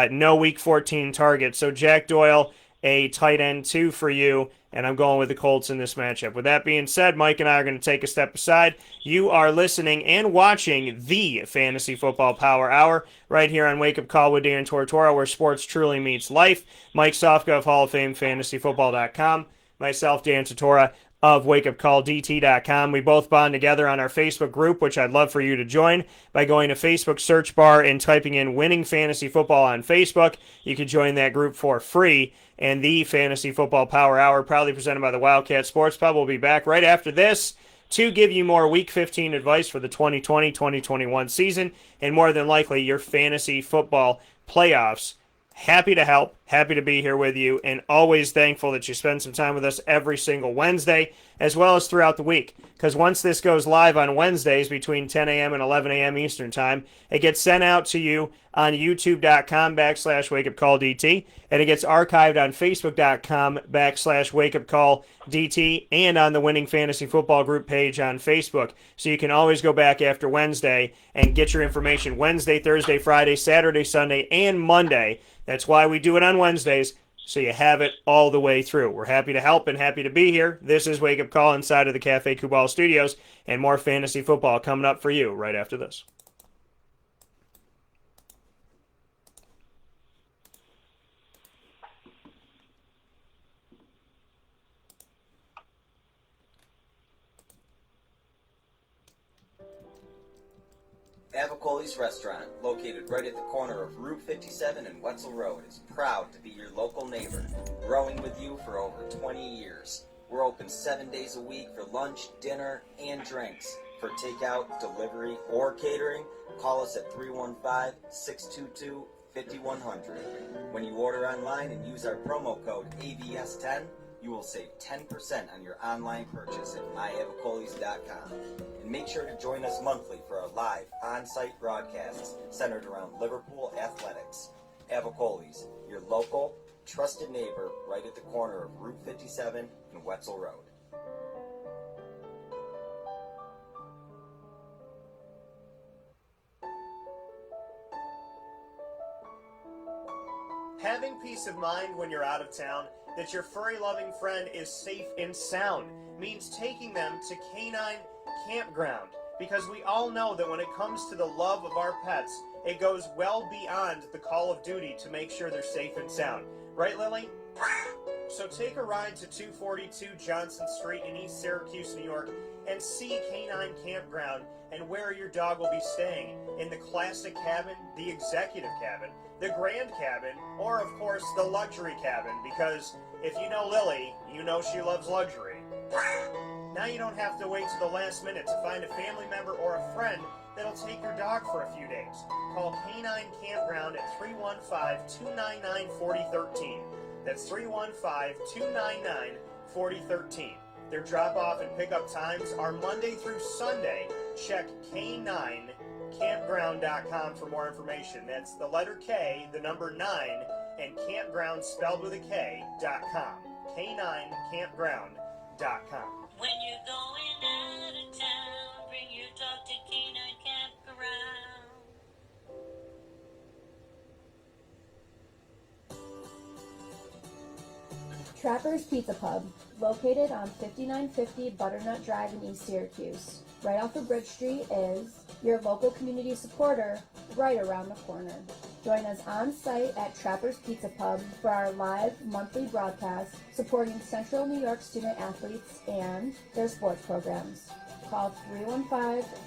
no Week 14 target. So Jack Doyle, a tight end 2 for you. And I'm going with the Colts in this matchup. With that being said, Mike and I are going to take a step aside. You are listening and watching the Fantasy Football Power Hour right here on Wake Up Call with Dan Tortora, where sports truly meets life. Mike Sofka of Hall of Fame FantasyFootball.com. Myself, Dan Tortora of WakeUpCallDT.com. We both bond together on our Facebook group, which I'd love for you to join by going to Facebook search bar and typing in Winning Fantasy Football on Facebook. You can join that group for free. And the Fantasy Football Power Hour, proudly presented by the Wildcat Sports Pub, will be back right after this to give you more Week 15 advice for the 2020-2021 season and more than likely your fantasy football playoffs. Happy to help, happy to be here with you, and always thankful that you spend some time with us every single Wednesday, as well as throughout the week. Because once this goes live on Wednesdays between 10 a.m. and 11 a.m. Eastern Time, it gets sent out to you on youtube.com/WakeUpCallDT, and it gets archived on Facebook.com/WakeUpCallDT, and on the Winning Fantasy Football Group page on Facebook. So you can always go back after Wednesday and get your information Wednesday, Thursday, Friday, Saturday, Sunday, and Monday. That's why we do it on Wednesdays, so you have it all the way through. We're happy to help and happy to be here. This is Wake Up Call inside of the Cafe Kubal Studios, and more fantasy football coming up for you right after this. Avicoli's Restaurant, located right at the corner of Route 57 and Wetzel Road, is proud to be your local neighbor, growing with you for over 20 years. We're open 7 days a week for lunch, dinner, and drinks. For takeout, delivery, or catering, call us at 315-622-5100. When you order online and use our promo code AVS10, you will save 10% on your online purchase at myavicolis.com. And make sure to join us monthly for our live on-site broadcasts centered around Liverpool athletics. Avicoli's, your local, trusted neighbor right at the corner of Route 57 and Wetzel Road. Having peace of mind when you're out of town that your furry-loving friend is safe and sound means taking them to Canine Campground, because we all know that when it comes to the love of our pets, it goes well beyond the call of duty to make sure they're safe and sound. Right, Lily? So take a ride to 242 Johnson Street in East Syracuse, New York, and see Canine Campground and where your dog will be staying, in the classic cabin, the executive cabin, the grand cabin, or of course the luxury cabin, because if you know Lily, you know she loves luxury. Now you don't have to wait to the last minute to find a family member or a friend that'll take your dog for a few days. Call Canine Campground at 315-299-4013. That's 315-299-4013. Their drop-off and pickup times are Monday through Sunday check K9campground.com for more information. That's the letter K, the number 9, and campground spelled with a K.com. K9campground.com. When you're going out of town, bring your dog to K9 Campground. Trapper's Pizza Pub, located on 5950 Butternut Drive in East Syracuse. Right off of Bridge Street is your local community supporter right around the corner. Join us on site at Trapper's Pizza Pub for our live monthly broadcast supporting Central New York student athletes and their sports programs. Call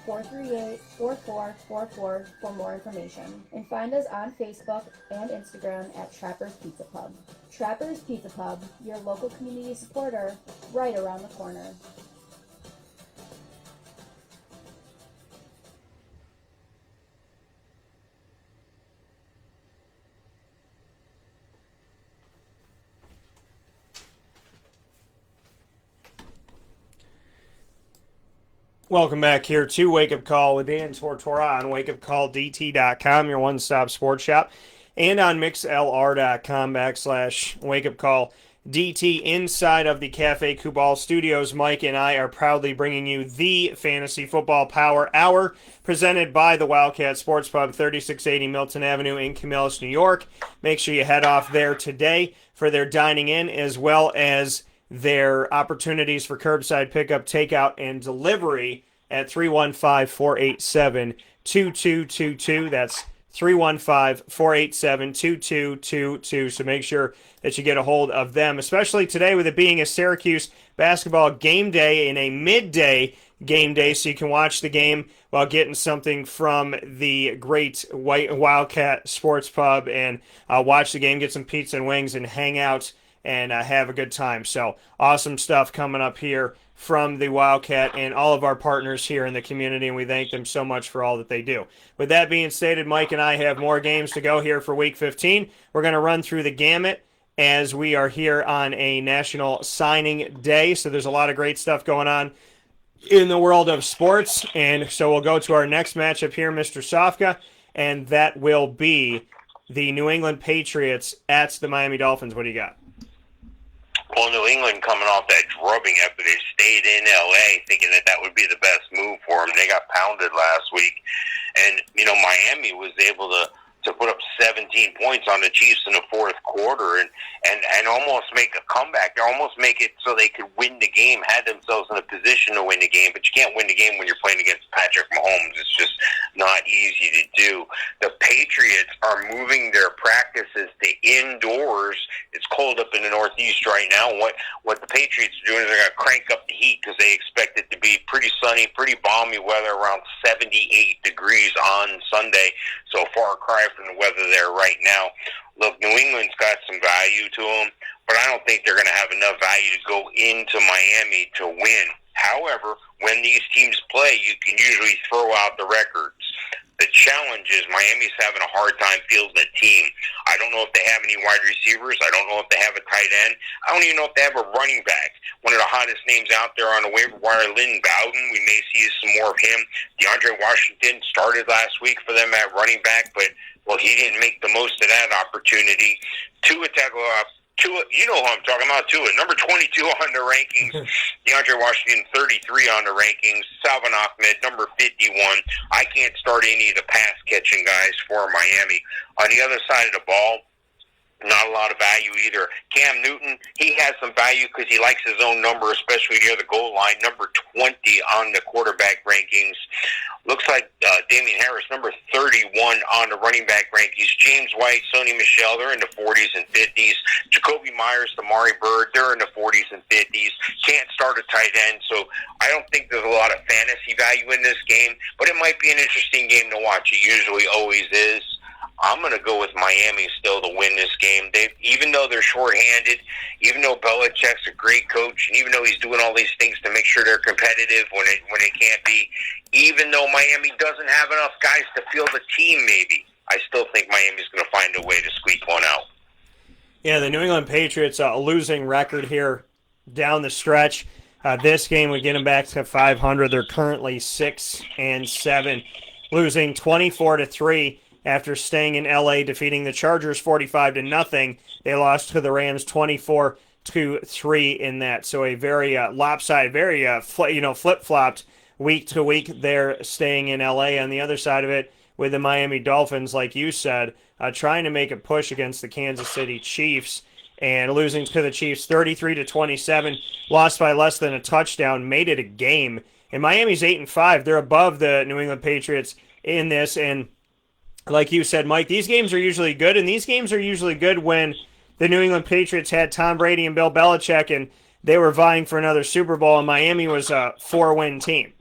315-438-4444 for more information. And find us on Facebook and Instagram at Trapper's Pizza Pub. Trapper's Pizza Pub, your local community supporter, right around the corner. Welcome back here to Wake Up Call with Dan Tortora on WakeUpCallDT.com, your one-stop sports shop, and on MixLR.com/WakeUpCallDT. Inside of the Cafe Kubal Studios, Mike and I are proudly bringing you the Fantasy Football Power Hour, presented by the Wildcat Sports Pub, 3680 Milton Avenue in Camillus, New York. Make sure you head off there today for their dining in, as well as their opportunities for curbside pickup, takeout, and delivery at 315-487-2222. That's 315-487-2222. So make sure that you get a hold of them, especially today with it being a Syracuse basketball game day and a midday game day, so you can watch the game while getting something from the great Wildcat Sports Pub and watch the game, get some pizza and wings, and hang out and have a good time. So awesome stuff coming up here from the Wildcat and all of our partners here in the community, and we thank them so much for all that they do. With that being stated, Mike and I have more games to go here for Week 15. We're going to run through the gamut as we are here on a National Signing Day, so there's a lot of great stuff going on in the world of sports, and so we'll go to our next matchup here, Mr. Sofka, and that will be the New England Patriots at the Miami Dolphins. What do you got? Well, New England coming off that drubbing after they stayed in L.A., thinking that would be the best move for them. They got pounded last week. And, Miami was able to put up 17 points on the Chiefs in the fourth quarter and almost make a comeback. They almost make it so they could win the game, had themselves in a position to win the game. But you can't win the game when you're playing against Patrick Mahomes. It's just not easy to do. The Patriots are moving their practices to indoors. It's cold up in the Northeast right now. What the Patriots are doing is they're going to crank up the heat because they expect it to be pretty sunny, pretty balmy weather, around 78 degrees on Sunday. So far cry from the weather there right now. Look, New England's got some value to them, but I don't think they're going to have enough value to go into Miami to win. However, when these teams play, you can usually throw out the records. The challenge is Miami's having a hard time fielding a team. I don't know if they have any wide receivers. I don't know if they have a tight end. I don't even know if they have a running back. One of the hottest names out there on the waiver wire, Lynn Bowden. We may see some more of him. DeAndre Washington started last week for them at running back, but, he didn't make the most of that opportunity. Tua, you know who I'm talking about, Tua. Number 22 on the rankings. DeAndre Washington, 33 on the rankings. Salvin Ahmed, number 51. I can't start any of the pass-catching guys for Miami. On the other side of the ball, not a lot of value either. Cam Newton, he has some value because he likes his own number, especially near the goal line, number 20 on the quarterback rankings. Looks like Damian Harris, number 31 on the running back rankings. James White, Sony Michel, they're in the 40s and 50s. Jacoby Myers, Damari Bird, they're in the 40s and 50s. Can't start a tight end, so I don't think there's a lot of fantasy value in this game, but it might be an interesting game to watch. It usually always is. I'm going to go with Miami still to win this game. Even though they're shorthanded, even though Belichick's a great coach, and even though he's doing all these things to make sure they're competitive when it can't be, even though Miami doesn't have enough guys to field the team maybe, I still think Miami's going to find a way to squeak one out. Yeah, the New England Patriots, a losing record here down the stretch. This game would get them back to 500. They're currently 6-7, losing 24-3 after staying in LA, defeating the Chargers 45-0. They lost to the Rams 24-3 in that. So a very lopsided, very flip-flopped week to week. They're staying in LA. On the other side of it, with the Miami Dolphins, like you said, trying to make a push against the Kansas City Chiefs and losing to the Chiefs 33-27, lost by less than a touchdown, made it a game. And Miami's 8-5. They're above the New England Patriots in this. And like you said, Mike, these games are usually good, and these games are usually good when the New England Patriots had Tom Brady and Bill Belichick, and they were vying for another Super Bowl, and Miami was a 4-win team.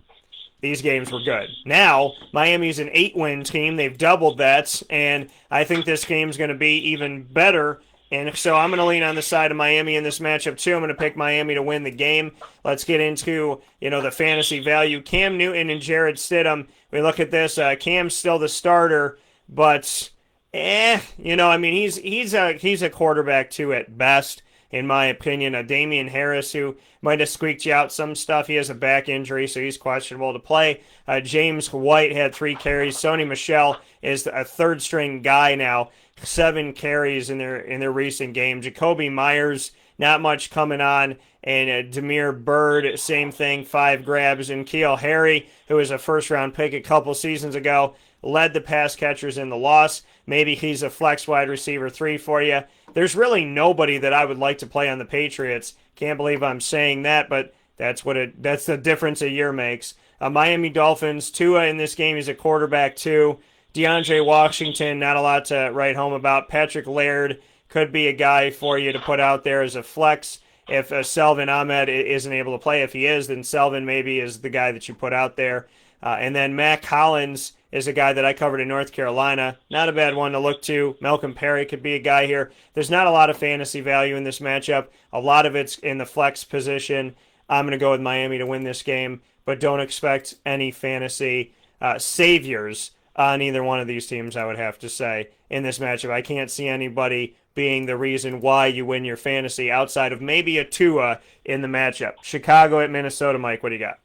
These games were good. Now, Miami's an 8-win team. They've doubled that, and I think this game's going to be even better. And so I'm going to lean on the side of Miami in this matchup, too. I'm going to pick Miami to win the game. Let's get into, the fantasy value. Cam Newton and Jared Stidham. We look at this. Cam's still the starter, but, he's a quarterback, too, at best, in my opinion. Damian Harris, who might have squeaked you out some stuff. He has a back injury, so he's questionable to play. James White had 3 carries. Sony Michel is a third-string guy now. 7 carries in their recent game. Jacoby Myers, not much coming on. And Demir Bird, same thing, 5 grabs. And N'Keal Harry, who was a first-round pick a couple seasons ago, led the pass catchers in the loss. Maybe he's a flex wide receiver 3 for you. There's really nobody that I would like to play on the Patriots. Can't believe I'm saying that, but that's the difference a year makes. Miami Dolphins, Tua in this game, he's a quarterback too. DeAndre Washington, not a lot to write home about. Patrick Laird could be a guy for you to put out there as a flex if Selvin Ahmed isn't able to play. If he is, then Selvin maybe is the guy that you put out there. And then Mac Hollins is a guy that I covered in North Carolina. Not a bad one to look to. Malcolm Perry could be a guy here. There's not a lot of fantasy value in this matchup. A lot of it's in the flex position. I'm going to go with Miami to win this game, but don't expect any fantasy saviors on either one of these teams, I would have to say, in this matchup. I can't see anybody being the reason why you win your fantasy outside of maybe a Tua in the matchup. Chicago at Minnesota, Mike, what do you got?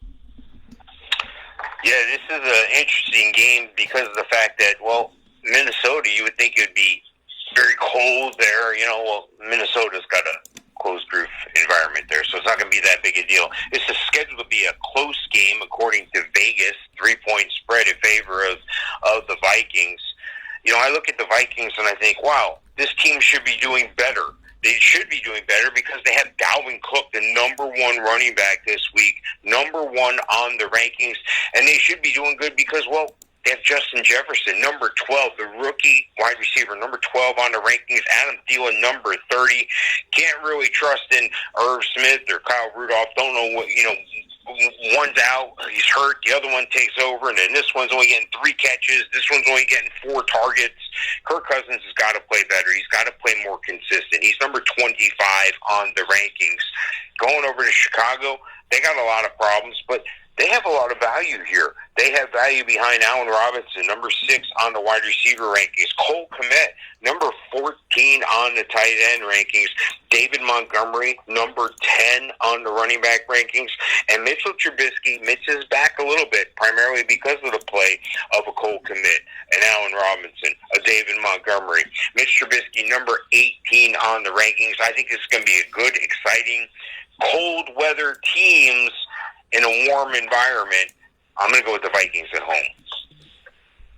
Yeah, this is an interesting game because of the fact that, Minnesota, you would think it would be very cold there. Minnesota's got a closed-roof environment there, so it's not going to be that big a deal. This is scheduled to be a close game, according to Vegas, 3-point spread in favor of the Vikings. I look at the Vikings and I think, wow, this team should be doing better. They should be doing better because they have Dalvin Cook, the number 1 running back this week, number 1 on the rankings, and they should be doing good because, they have Justin Jefferson, number 12, the rookie wide receiver, number 12 on the rankings. Adam Thielen, number 30. Can't really trust in Irv Smith or Kyle Rudolph. Don't know what, one's out, he's hurt, the other one takes over, and then this one's only getting 3 catches, this one's only getting 4 targets. Kirk Cousins has got to play better. He's got to play more consistent. He's number 25 on the rankings. Going over to Chicago, they got a lot of problems, but they have a lot of value here. They have value behind Allen Robinson, number 6 on the wide receiver rankings. Cole Kmet, number 14 on the tight end rankings. David Montgomery, number 10 on the running back rankings. And Mitchell Trubisky, Mitch is back a little bit, primarily because of the play of a Cole Kmet, and Allen Robinson, a David Montgomery. Mitch Trubisky, number 18 on the rankings. I think this is going to be a good, exciting, cold weather teams in a warm environment. I'm going to go with the Vikings at home.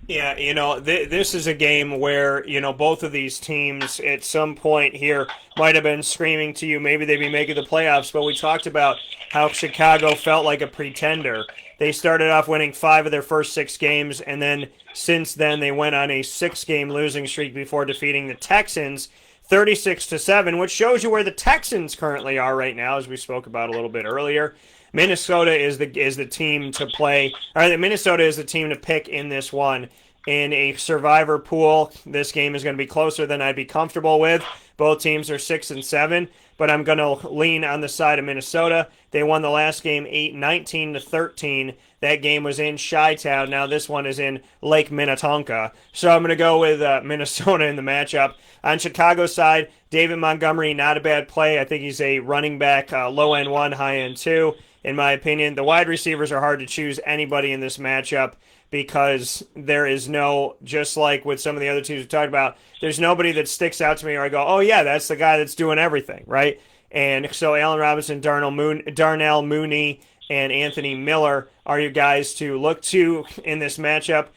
Yeah, this is a game where, both of these teams at some point here might have been screaming to you, maybe they'd be making the playoffs, but we talked about how Chicago felt like a pretender. They started off winning 5 of their first 6 games, and then since then they went on a 6-game losing streak before defeating the Texans 36-7, which shows you where the Texans currently are right now, as we spoke about a little bit earlier. Minnesota is the team to play. Minnesota is the team to pick in this one. In a survivor pool, this game is going to be closer than I'd be comfortable with. Both teams are 6-7. but I'm going to lean on the side of Minnesota. They won the last game 19-13. That game was in Chi-Town. Now this one is in Lake Minnetonka. So I'm going to go with Minnesota in the matchup. On Chicago's side, David Montgomery, not a bad play. I think he's a running back, low end 1, high end 2, in my opinion. The wide receivers are hard to choose anybody in this matchup because there is no, just like with some of the other teams we talked about, there's nobody that sticks out to me or I go, oh yeah, that's the guy that's doing everything, right? And so Allen Robinson, Darnell Mooney, and Anthony Miller are your guys to look to in this matchup.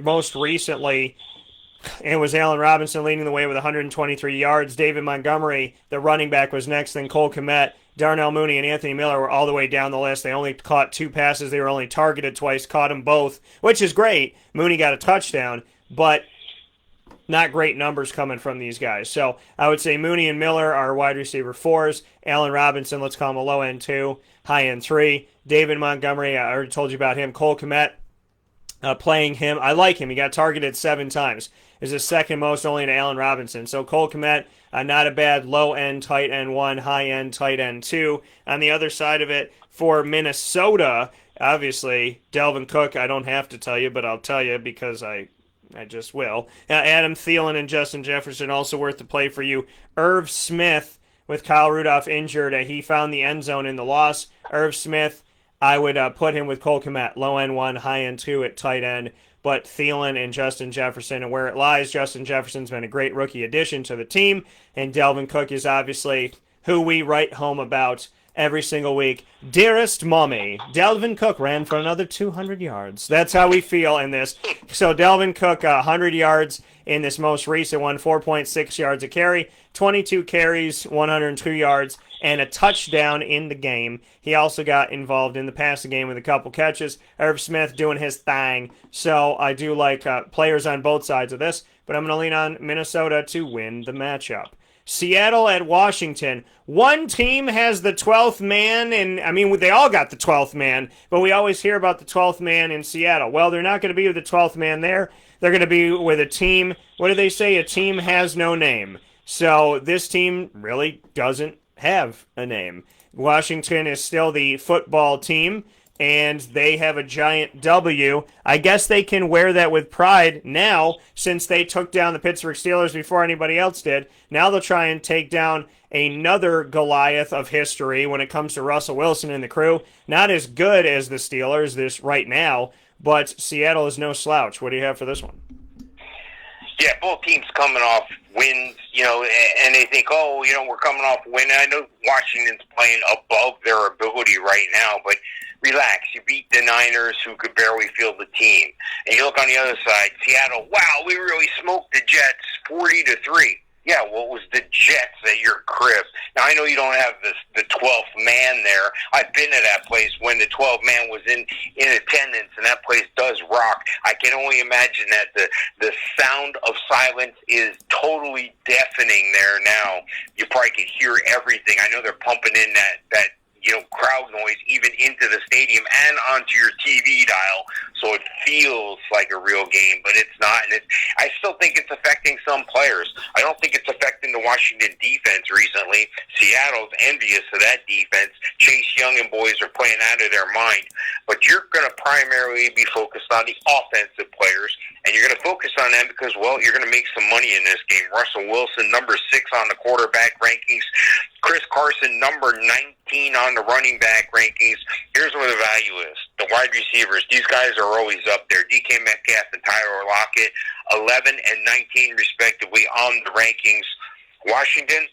Most recently, it was Allen Robinson leading the way with 123 yards. David Montgomery, the running back, was next. Then Cole Kmet, Darnell Mooney, and Anthony Miller were all the way down the list. They only caught 2 passes. They were only targeted twice, caught them both, which is great. Mooney got a touchdown, but not great numbers coming from these guys. So I would say Mooney and Miller are wide receiver 4s. Allen Robinson, let's call him a low end 2, high end 3. David Montgomery, I already told you about him. Cole Kmet, playing him. I like him. He got targeted 7 times. Is his second most, only to Allen Robinson. So Cole Kmet, not a bad low end tight end 1, high end tight end 2. On the other side of it, for Minnesota, obviously Delvin Cook. I don't have to tell you, but I'll tell you because I just will. Adam Thielen and Justin Jefferson also worth the play for you. Irv Smith, with Kyle Rudolph injured, he found the end zone in the loss. Irv Smith, I would put him with Cole Kmet, low end 1, high end 2 at tight end. But Thielen and Justin Jefferson, and where it lies, Justin Jefferson's been a great rookie addition to the team, and Delvin Cook is obviously who we write home about every single week. Dearest mommy, Delvin Cook ran for another 200 yards. That's how we feel in this. So Delvin Cook, 100 yards in this most recent one, 4.6 yards a carry, 22 carries, 102 yards, and a touchdown in the game. He also got involved in the passing game with a couple catches. Irv Smith doing his thing. So I do like players on both sides of this, but I'm going to lean on Minnesota to win the matchup. Seattle at Washington. One team has the 12th man, and I mean, they all got the 12th man, but we always hear about the 12th man in Seattle. Well, they're not going to be with the 12th man there. They're going to be with a team, what do they say? A team has no name. So this team really doesn't have a name. Washington is still the football team, and they have a giant W. I guess they can wear that with pride now since they took down the Pittsburgh Steelers before anybody else did. Now they'll try and take down another Goliath of history when it comes to Russell Wilson and the crew. Not as good as the Steelers this right now, but Seattle is no slouch. What do you have for this one? Yeah, both teams coming off wins, and they think, we're coming off a win. I know Washington's playing above their ability right now, but relax. You beat the Niners, who could barely field the team. And you look on the other side, Seattle, wow, we really smoked the Jets 40-3. Yeah, well, it was the Jets at your crib. Now, I know you don't have the 12th man there. I've been to that place when the 12th man was in attendance, and that place does rock. I can only imagine that the sound of silence is totally deafening there now. You probably can hear everything. I know they're pumping in that crowd noise even into the stadium and onto your TV dial, so it feels like a real game, but it's not. And I still think it's affecting some players. I don't think it's affecting the Washington defense recently. Seattle's envious of that defense. Chase Young and boys are playing out of their mind, but you're going to primarily be focused on the offensive players, and you're going to focus on them because, well, you're going to make some money in this game. Russell Wilson, number 6 on the quarterback rankings. Chris Carson, number 19 on the running back rankings. Here's where the value is. The wide receivers, these guys are always up there. DK Metcalf and Tyler Lockett, 11 and 19 respectively on the rankings. Washington,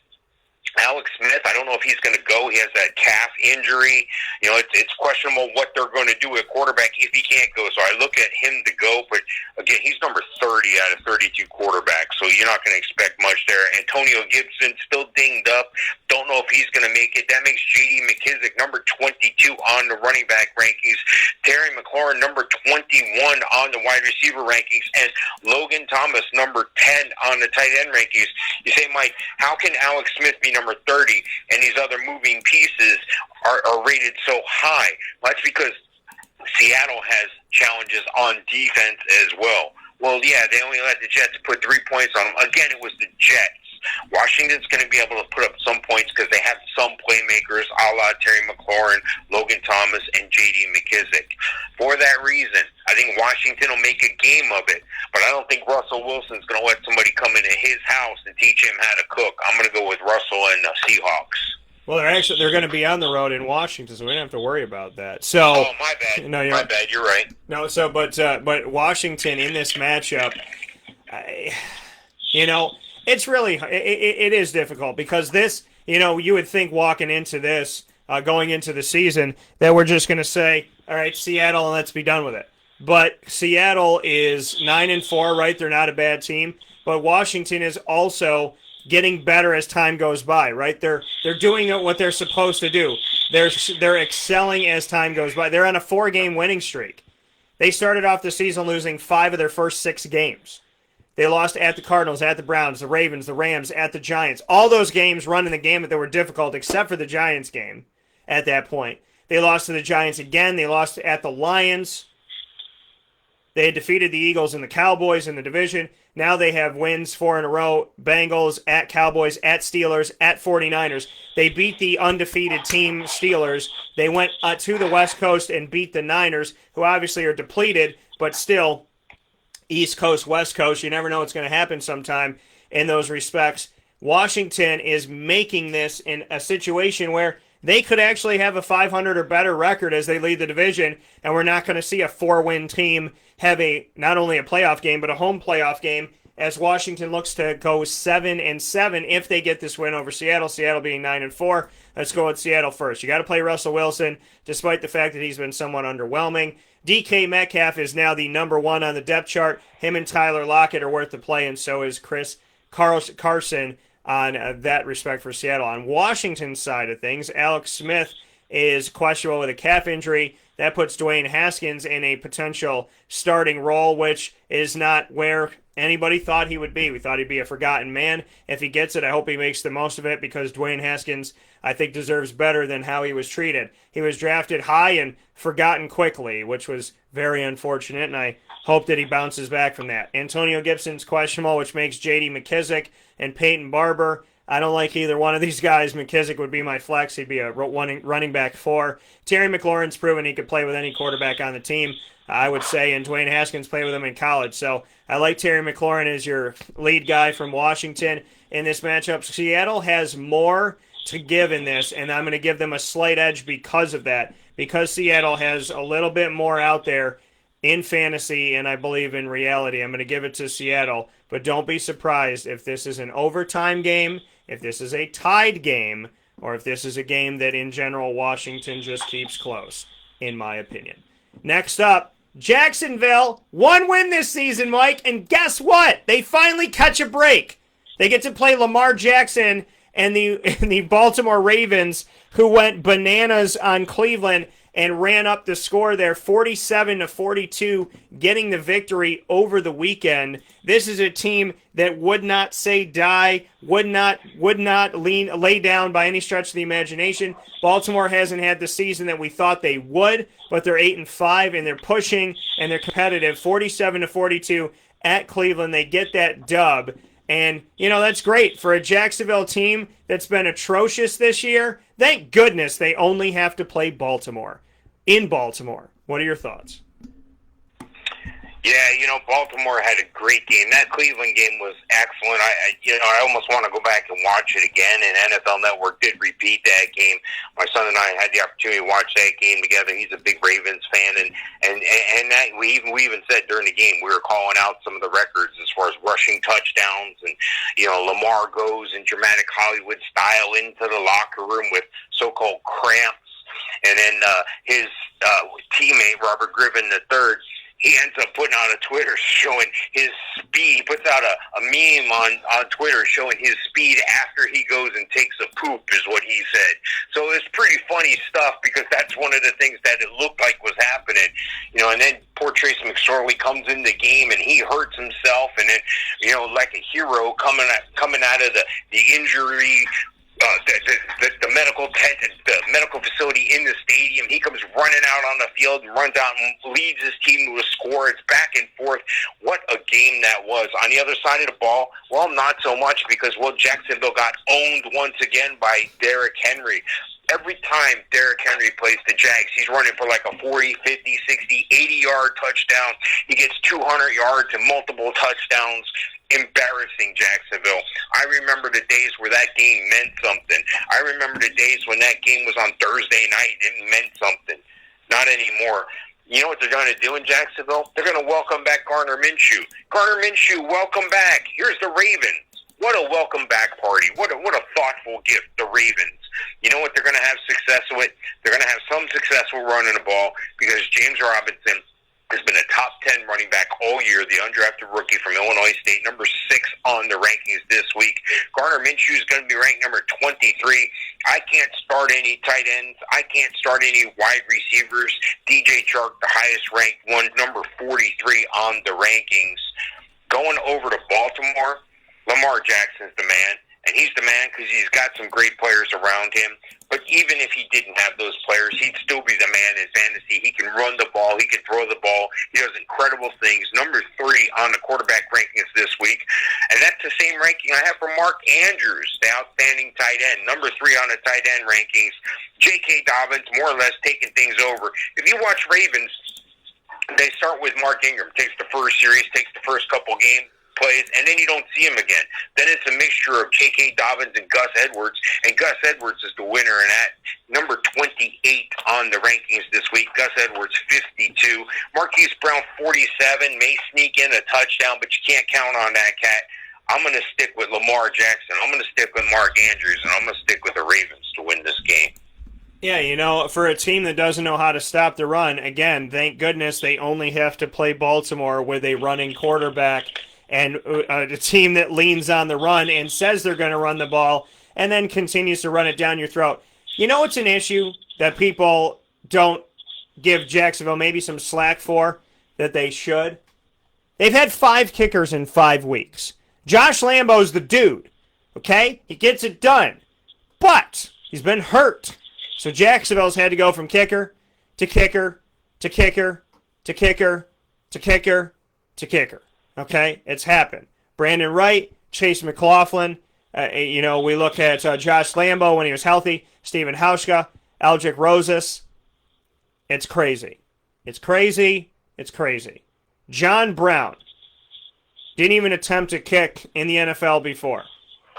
Alex Smith, I don't know if he's going to go. He has that calf injury. It's questionable what they're going to do at quarterback if he can't go. So I look at him to go, but again, he's number 30 out of 32 quarterbacks, so you're not going to expect much there. Antonio Gibson still dinged up. Don't know if he's going to make it. That makes J.D. McKissick number 22 on the running back rankings. Terry McLaurin number 21 on the wide receiver rankings, and Logan Thomas number 10 on the tight end rankings. You say, Mike, how can Alex Smith be number 30 and these other moving pieces are rated so high? Well, that's because Seattle has challenges on defense as well. Well, yeah, they only let the Jets put 3 points on them. Again, it was the Jets. Washington's going to be able to put up some points because they have some playmakers, a la Terry McLaurin, Logan Thomas, and J.D. McKissick. For that reason, I think Washington will make a game of it, but I don't think Russell Wilson's going to let somebody come into his house and teach him how to cook. I'm going to go with Russell and the Seahawks. Well, they're going to be on the road in Washington, so we don't have to worry about that. So, oh, my bad. No, my bad. You're right. No, so but Washington in this matchup, it's really it is difficult because this, you would think walking into this, going into the season, that we're just going to say, all right, Seattle, and let's be done with it. But Seattle is 9-4, right? They're not a bad team, but Washington is also getting better as time goes by, right? They're doing what they're supposed to do. They're excelling as time goes by. They're on a 4-game winning streak. They started off the season losing 5 of their first 6 games. They lost at the Cardinals, at the Browns, the Ravens, the Rams, at the Giants. All those games running the gamut that were difficult, except for the Giants game at that point. They lost to the Giants again. They lost at the Lions. They had defeated the Eagles and the Cowboys in the division. Now they have wins 4 in a row. Bengals, at Cowboys, at Steelers, at 49ers. They beat the undefeated team Steelers. They went to the West Coast and beat the Niners, who obviously are depleted, but still East Coast, West Coast. You never know what's going to happen sometime in those respects. Washington is making this in a situation where they could actually have a 500 or better record as they lead the division, and we're not going to see a 4-win team have not only a playoff game, but a home playoff game as Washington looks to go 7-7 if they get this win over Seattle. Seattle being 9-4. Let's go with Seattle first. You got to play Russell Wilson, despite the fact that he's been somewhat underwhelming. DK Metcalf is now the number 1 on the depth chart. Him and Tyler Lockett are worth the play, and so is Chris Carson on that respect for Seattle. On Washington's side of things, Alex Smith is questionable with a calf injury. That puts Dwayne Haskins in a potential starting role, which is not where anybody thought he would be. We thought he'd be a forgotten man. If he gets it, I hope he makes the most of it because Dwayne Haskins, I think, deserves better than how he was treated. He was drafted high and forgotten quickly, which was very unfortunate, and I hope that he bounces back from that. Antonio Gibson's questionable, which makes J.D. McKissick and Peyton Barber. I don't like either one of these guys. McKissick would be my flex. He'd be a running back 4. Terry McLaurin's proven he could play with any quarterback on the team, I would say, and Dwayne Haskins played with him in college. So I like Terry McLaurin as your lead guy from Washington in this matchup. Seattle has more to give in this, and I'm going to give them a slight edge because of that, because Seattle has a little bit more out there in fantasy, and I believe in reality. I'm going to give it to Seattle, but don't be surprised if this is an overtime game, if this is a tied game, or if this is a game that in general Washington just keeps close, in my opinion. Next up, Jacksonville, 1 win this season, Mike, and guess what? They finally catch a break. They get to play Lamar Jackson and the Baltimore Ravens, who went bananas on Cleveland and ran up the score there, 47-42, getting the victory over the weekend. This is a team that would not say die, would not lay down by any stretch of the imagination. Baltimore hasn't had the season that we thought they would, but they're 8-5 and they're pushing and they're competitive. 47-42 at Cleveland, they get that dub. And, that's great for a Jacksonville team that's been atrocious this year. Thank goodness they only have to play Baltimore. In Baltimore. What are your thoughts? Yeah, Baltimore had a great game. That Cleveland game was excellent. I almost want to go back and watch it again. And NFL Network did repeat that game. My son and I had the opportunity to watch that game together. He's a big Ravens fan, and that we even said during the game we were calling out some of the records as far as rushing touchdowns, and Lamar goes in dramatic Hollywood style into the locker room with so-called cramps, and then his teammate Robert Griffin III. He ends up putting out a Twitter showing his speed. He puts out a meme on Twitter showing his speed after he goes and takes a poop, is what he said. So it's pretty funny stuff because that's one of the things that it looked like was happening. And then poor Tracy McSorley comes in the game and he hurts himself, and then, like a hero coming out of the injury the medical tent, the medical facility in the stadium. He comes running out on the field and runs out and leads his team to a score. It's back and forth. What a game that was. On the other side of the ball, well, not so much because, Jacksonville got owned once again by Derrick Henry. Every time Derrick Henry plays the Jags, he's running for like a 40, 50, 60, 80-yard touchdown. He gets 200 yards and multiple touchdowns. Embarrassing Jacksonville. I remember the days where that game meant something. I remember the days when that game was on Thursday night and it meant something. Not anymore. You know what they're going to do in Jacksonville? They're going to welcome back Gardner Minshew. Gardner Minshew, welcome back. Here's the Ravens. What a welcome back party. What a thoughtful gift, the Ravens. You know what they're going to have success with? They're going to have some success with running the ball because James Robinson has been a top 10 running back all year, the undrafted rookie from Illinois State, number 6 on the rankings this week. Gardner Minshew is going to be ranked number 23. I can't start any tight ends. I can't start any wide receivers. DJ Chark, the highest ranked one, number 43 on the rankings. Going over to Baltimore, Lamar Jackson's the man. And he's the man because he's got some great players around him. But even if he didn't have those players, he'd still be the man in fantasy. He can run the ball. He can throw the ball. He does incredible things. Number 3 on the quarterback rankings this week. And that's the same ranking I have for Mark Andrews, the outstanding tight end. Number 3 on the tight end rankings. J.K. Dobbins more or less taking things over. If you watch Ravens, they start with Mark Ingram. Takes the first series, takes the first couple games. Plays, and then you don't see him again. Then it's a mixture of J.K. Dobbins and Gus Edwards, and Gus Edwards is the winner in that. Number 28 on the rankings this week. Gus Edwards, 52. Marquise Brown, 47. May sneak in a touchdown, but you can't count on that cat. I'm going to stick with Lamar Jackson. I'm going to stick with Mark Andrews, and I'm going to stick with the Ravens to win this game. Yeah, for a team that doesn't know how to stop the run, again, thank goodness they only have to play Baltimore with a running quarterback. And a team that leans on the run and says they're going to run the ball and then continues to run it down your throat. You know it's an issue that people don't give Jacksonville maybe some slack for that they should? They've had 5 kickers in 5 weeks. Josh Lambo's the dude, okay? He gets it done. But he's been hurt. So Jacksonville's had to go from kicker to kicker to kicker to kicker to kicker to kicker. Okay, it's happened. Brandon Wright, Chase McLaughlin. We look at Josh Lambo when he was healthy. Stephen Hauschka, Aldrich Rosas. It's crazy. It's crazy. It's crazy. John Brown didn't even attempt to kick in the NFL before.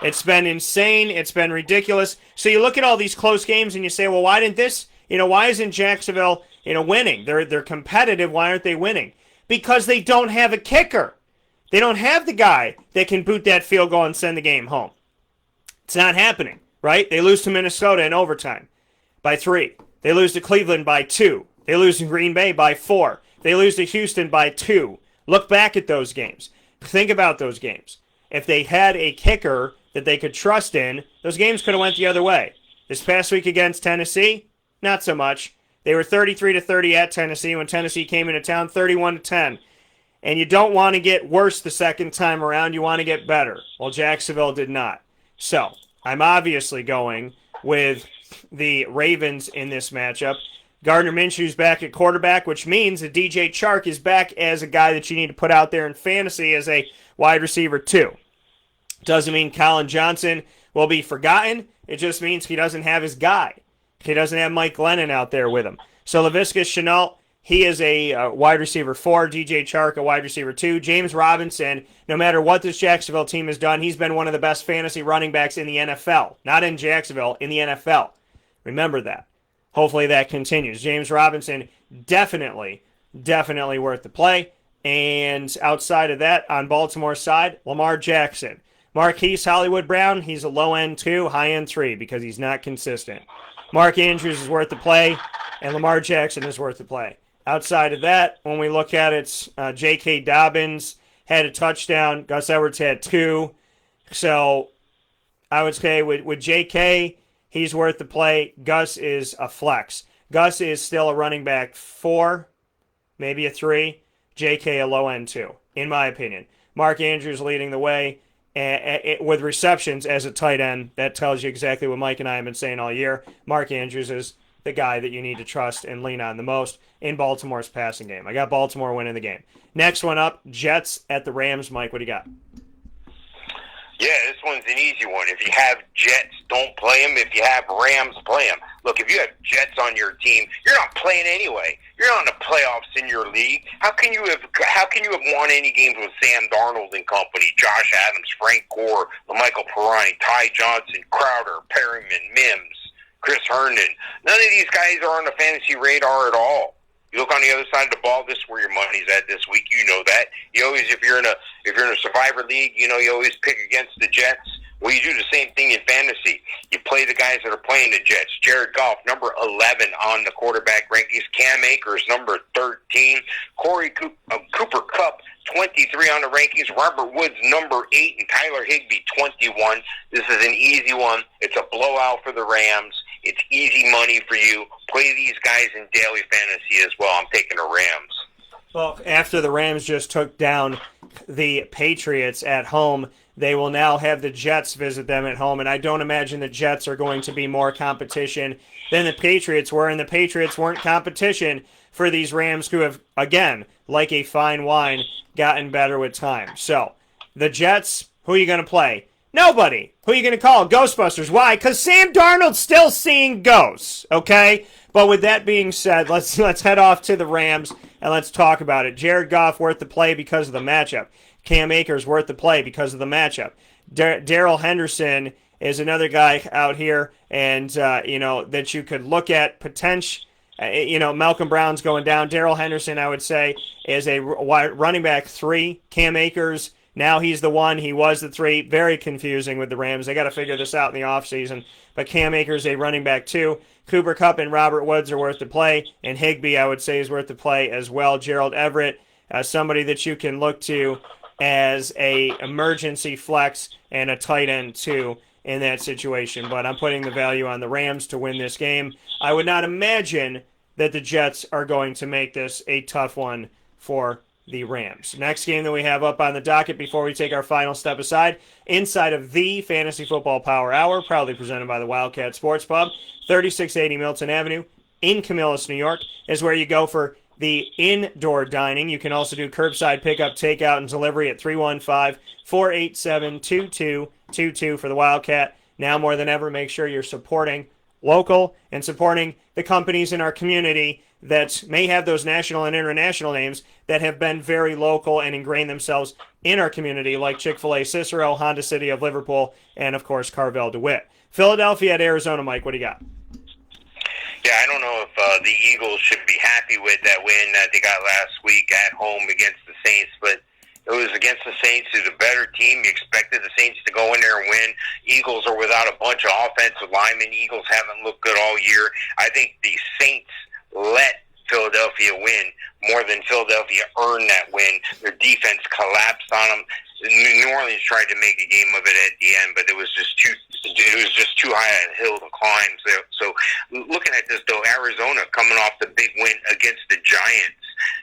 It's been insane. It's been ridiculous. So you look at all these close games and you say, well, why didn't this? Why isn't Jacksonville, winning? They're competitive. Why aren't they winning? Because they don't have a kicker. They don't have the guy that can boot that field goal and send the game home. It's not happening, right? They lose to Minnesota in overtime by 3. They lose to Cleveland by 2. They lose to Green Bay by 4. They lose to Houston by 2. Look back at those games. Think about those games. If they had a kicker that they could trust in, those games could have went the other way. This past week against Tennessee, not so much. They were 33-30 at Tennessee when Tennessee came into town, 31-10. And you don't want to get worse the second time around. You want to get better. Well, Jacksonville did not. So I'm obviously going with the Ravens in this matchup. Gardner Minshew's back at quarterback, which means that DJ Chark is back as a guy that you need to put out there in fantasy as a wide receiver too. Doesn't mean Colin Johnson will be forgotten. It just means he doesn't have his guy. He doesn't have Mike Glennon out there with him. So Laviska Shenault, he is a wide receiver 4. DJ Chark, a wide receiver 2. James Robinson, no matter what this Jacksonville team has done, he's been one of the best fantasy running backs in the NFL. Not in Jacksonville, in the NFL. Remember that. Hopefully that continues. James Robinson, definitely worth the play. And outside of that, on Baltimore's side, Lamar Jackson. Marquise Hollywood Brown, he's a low-end 2, high-end 3 because he's not consistent. Mark Andrews is worth the play, and Lamar Jackson is worth the play. Outside of that, when we look at it, J.K. Dobbins had a touchdown. Gus Edwards had 2. So I would say with J.K., he's worth the play. Gus is a flex. Gus is still a running back 4, maybe a 3. J.K. a low-end 2, in my opinion. Mark Andrews leading the way. with receptions as a tight end. That tells you exactly what Mike and I have been saying all year. Mark Andrews is the guy that you need to trust and lean on the most in Baltimore's passing game. I got Baltimore winning the game. Next one up, Jets at the Rams. Mike, what do you got? Yeah, this one's an easy one. If you have Jets, don't play them. If you have Rams, play them. Look, if you have Jets on your team, you're not playing anyway. You're not in the playoffs in your league. How can you have won any games with Sam Darnold and company, Josh Adams, Frank Gore, Michael Pirine, Ty Johnson, Crowder, Perryman, Mims, Chris Herndon? None of these guys are on the fantasy radar at all. You look on the other side of the ball. This is where your money's at this week. You know that. You always, if you're in a survivor league, you always pick against the Jets. Well, you do the same thing in fantasy. You play the guys that are playing the Jets. Jared Goff, number 11 on the quarterback rankings. Cam Akers, number 13. Cooper Kupp, 23 on the rankings. Robert Woods, number 8. And Tyler Higbee, 21. This is an easy one. It's a blowout for the Rams. It's easy money for you. Play these guys in daily fantasy as well. I'm taking the Rams. Well, after the Rams just took down the Patriots at home, they will now have the Jets visit them at home, and I don't imagine the Jets are going to be more competition than the Patriots were, and the Patriots weren't competition for these Rams who have, again, like a fine wine, gotten better with time. So, the Jets, who are you going to play? Nobody. Who are you going to call? Ghostbusters. Why? Because Sam Darnold's still seeing ghosts, okay? But with that being said, let's head off to the Rams and let's talk about it. Jared Goff worth the play because of the matchup. Cam Akers worth the play because of the matchup. Darrell Henderson is another guy out here, and that you could look at potential. Malcolm Brown's going down. Darrell Henderson, I would say, is a running back 3. Cam Akers, now he's the 1. He was the 3. Very confusing with the Rams. They got to figure this out in the offseason. But Cam Akers, a running back 2. Cooper Kupp and Robert Woods are worth the play. And Higbee, I would say, is worth the play as well. Gerald Everett, somebody that you can look to as a emergency flex and a tight end too in that situation. But I'm putting the value on the Rams to win this game. I would not imagine that the Jets are going to make this a tough one for the Rams. Next game that we have up on the docket before we take our final step aside, inside of the Fantasy Football Power Hour, proudly presented by the Wildcat Sports Pub, 3680 Milton Avenue in Camillus, New York, is where you go for the indoor dining. You can also do curbside pickup, takeout, and delivery at 315-487-2222 for the Wildcat. Now more than ever, make sure you're supporting local and supporting the companies in our community that may have those national and international names that have been very local and ingrained themselves in our community, like Chick-fil-A Cicero, Honda City of Liverpool, and, of course, Carvel DeWitt. Philadelphia at Arizona, Mike, what do you got? Yeah, I don't know if the Eagles should be happy with that win that they got last week at home against the Saints, but it was against the Saints, who's a better team. You expected the Saints to go in there and win. Eagles are without a bunch of offensive linemen. Eagles haven't looked good all year. I think the Saints let Philadelphia win more than Philadelphia earned that win. Their defense collapsed on them. New Orleans tried to make a game of it at the end, but it was just too high a hill to climb. So looking at this, though, Arizona coming off the big win against the Giants,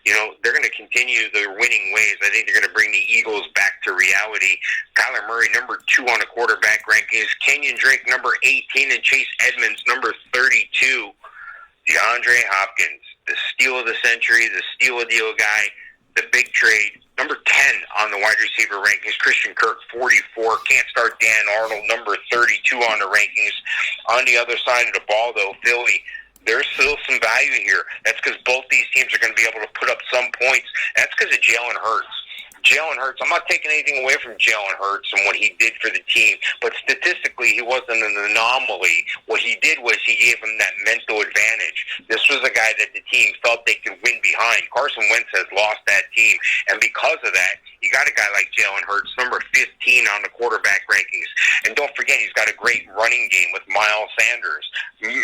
they're going to continue their winning ways. I think they're going to bring the Eagles back to reality. Kyler Murray, number 2 on the quarterback rankings. Kenyon Drake, number 18, and Chase Edmonds, number 32. DeAndre Hopkins, the steal of the century, the steal of the deal guy, the big trade. Number 10 on the wide receiver rankings, Christian Kirk, 44. Can't start Dan Arnold, number 32 on the rankings. On the other side of the ball, though, Philly, there's still some value here. That's because both these teams are going to be able to put up some points. That's because of Jalen Hurts. Jalen Hurts, I'm not taking anything away from Jalen Hurts and what he did for the team, but statistically, he wasn't an anomaly. What he did was he gave him that mental advantage. This was a guy that the team felt they could win behind. Carson Wentz has lost that team, and because of that, you got a guy like Jalen Hurts, number 15 on the quarterback rankings. And don't forget, he's got a great running game with Miles Sanders.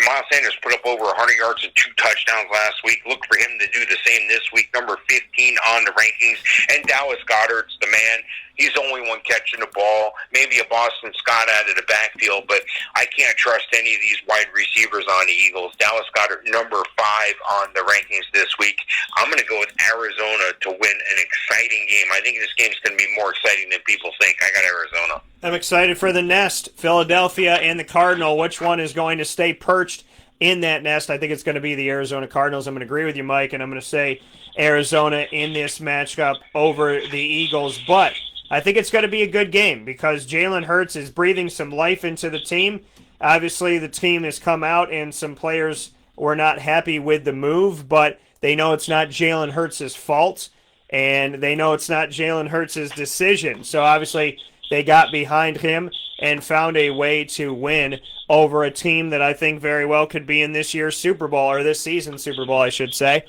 Miles Sanders put up over 100 yards and 2 touchdowns last week. Look for him to do the same this week, number 15 on the rankings. And Dallas Goedert's the man. He's the only one catching the ball. Maybe a Boston Scott out of the backfield, but I can't trust any of these wide receivers on the Eagles. Dallas Goedert, number 5 on the rankings this week. I'm going to go with Arizona to win an exciting game. I think this game's going to be more exciting than people think. I got Arizona. I'm excited for the nest, Philadelphia and the Cardinal. Which one is going to stay perched in that nest? I think it's going to be the Arizona Cardinals. I'm going to agree with you, Mike, and I'm going to say Arizona in this matchup over the Eagles. But I think it's going to be a good game because Jalen Hurts is breathing some life into the team. Obviously, the team has come out and some players were not happy with the move, but they know it's not Jalen Hurts' fault, and they know it's not Jalen Hurts' decision. So obviously, they got behind him and found a way to win over a team that I think very well could be in this year's Super Bowl, or this season's Super Bowl, I should say,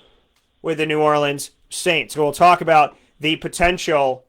with the New Orleans Saints. We'll talk about the potential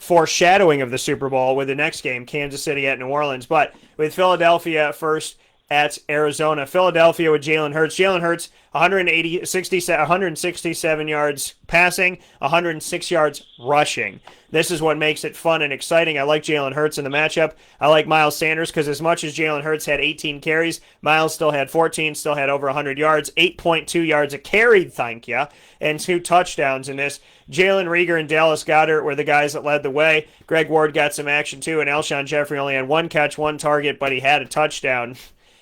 foreshadowing of the Super Bowl with the next game, Kansas City at New Orleans. But with Philadelphia first at Arizona. Philadelphia with Jalen Hurts. Jalen Hurts, 167 yards passing, 106 yards rushing. This is what makes it fun and exciting. I like Jalen Hurts in the matchup. I like Miles Sanders because as much as Jalen Hurts had 18 carries, Miles still had 14, still had over 100 yards, 8.2 yards a carry, thank you, and 2 touchdowns in this. Jalen Reagor and Dallas Goedert were the guys that led the way. Greg Ward got some action too, and Alshon Jeffrey only had 1 catch, 1 target, but he had a touchdown.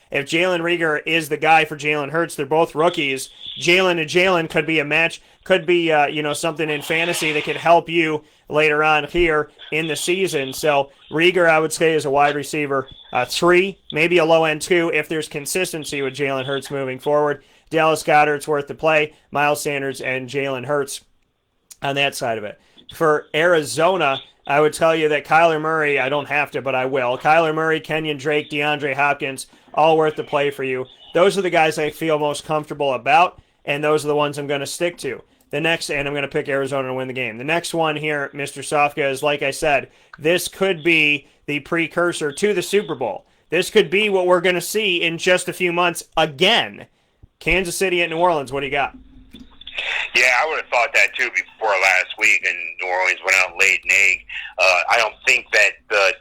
If Jalen Reagor is the guy for Jalen Hurts, they're both rookies. Jalen and Jalen could be a match, could be something in fantasy that could help you later on here in the season. So Reagor, I would say, is a wide receiver 3, maybe a low end 2 if there's consistency with Jalen Hurts moving forward. Dallas Goedert's worth the play. Miles Sanders and Jalen Hurts on that side of it. For Arizona, I would tell you that Kyler Murray, I don't have to, but I will. Kyler Murray, Kenyon Drake, DeAndre Hopkins, all worth the play for you. Those are the guys I feel most comfortable about, and those are the ones I'm going to stick to. The next, and I'm going to pick Arizona to win the game. The next one here, Mr. Sofka, is like I said, this could be the precursor to the Super Bowl. This could be what we're going to see in just a few months again. Kansas City at New Orleans, what do you got? Yeah, I would have thought that too before last week, and New Orleans went out and laid an egg. I don't think that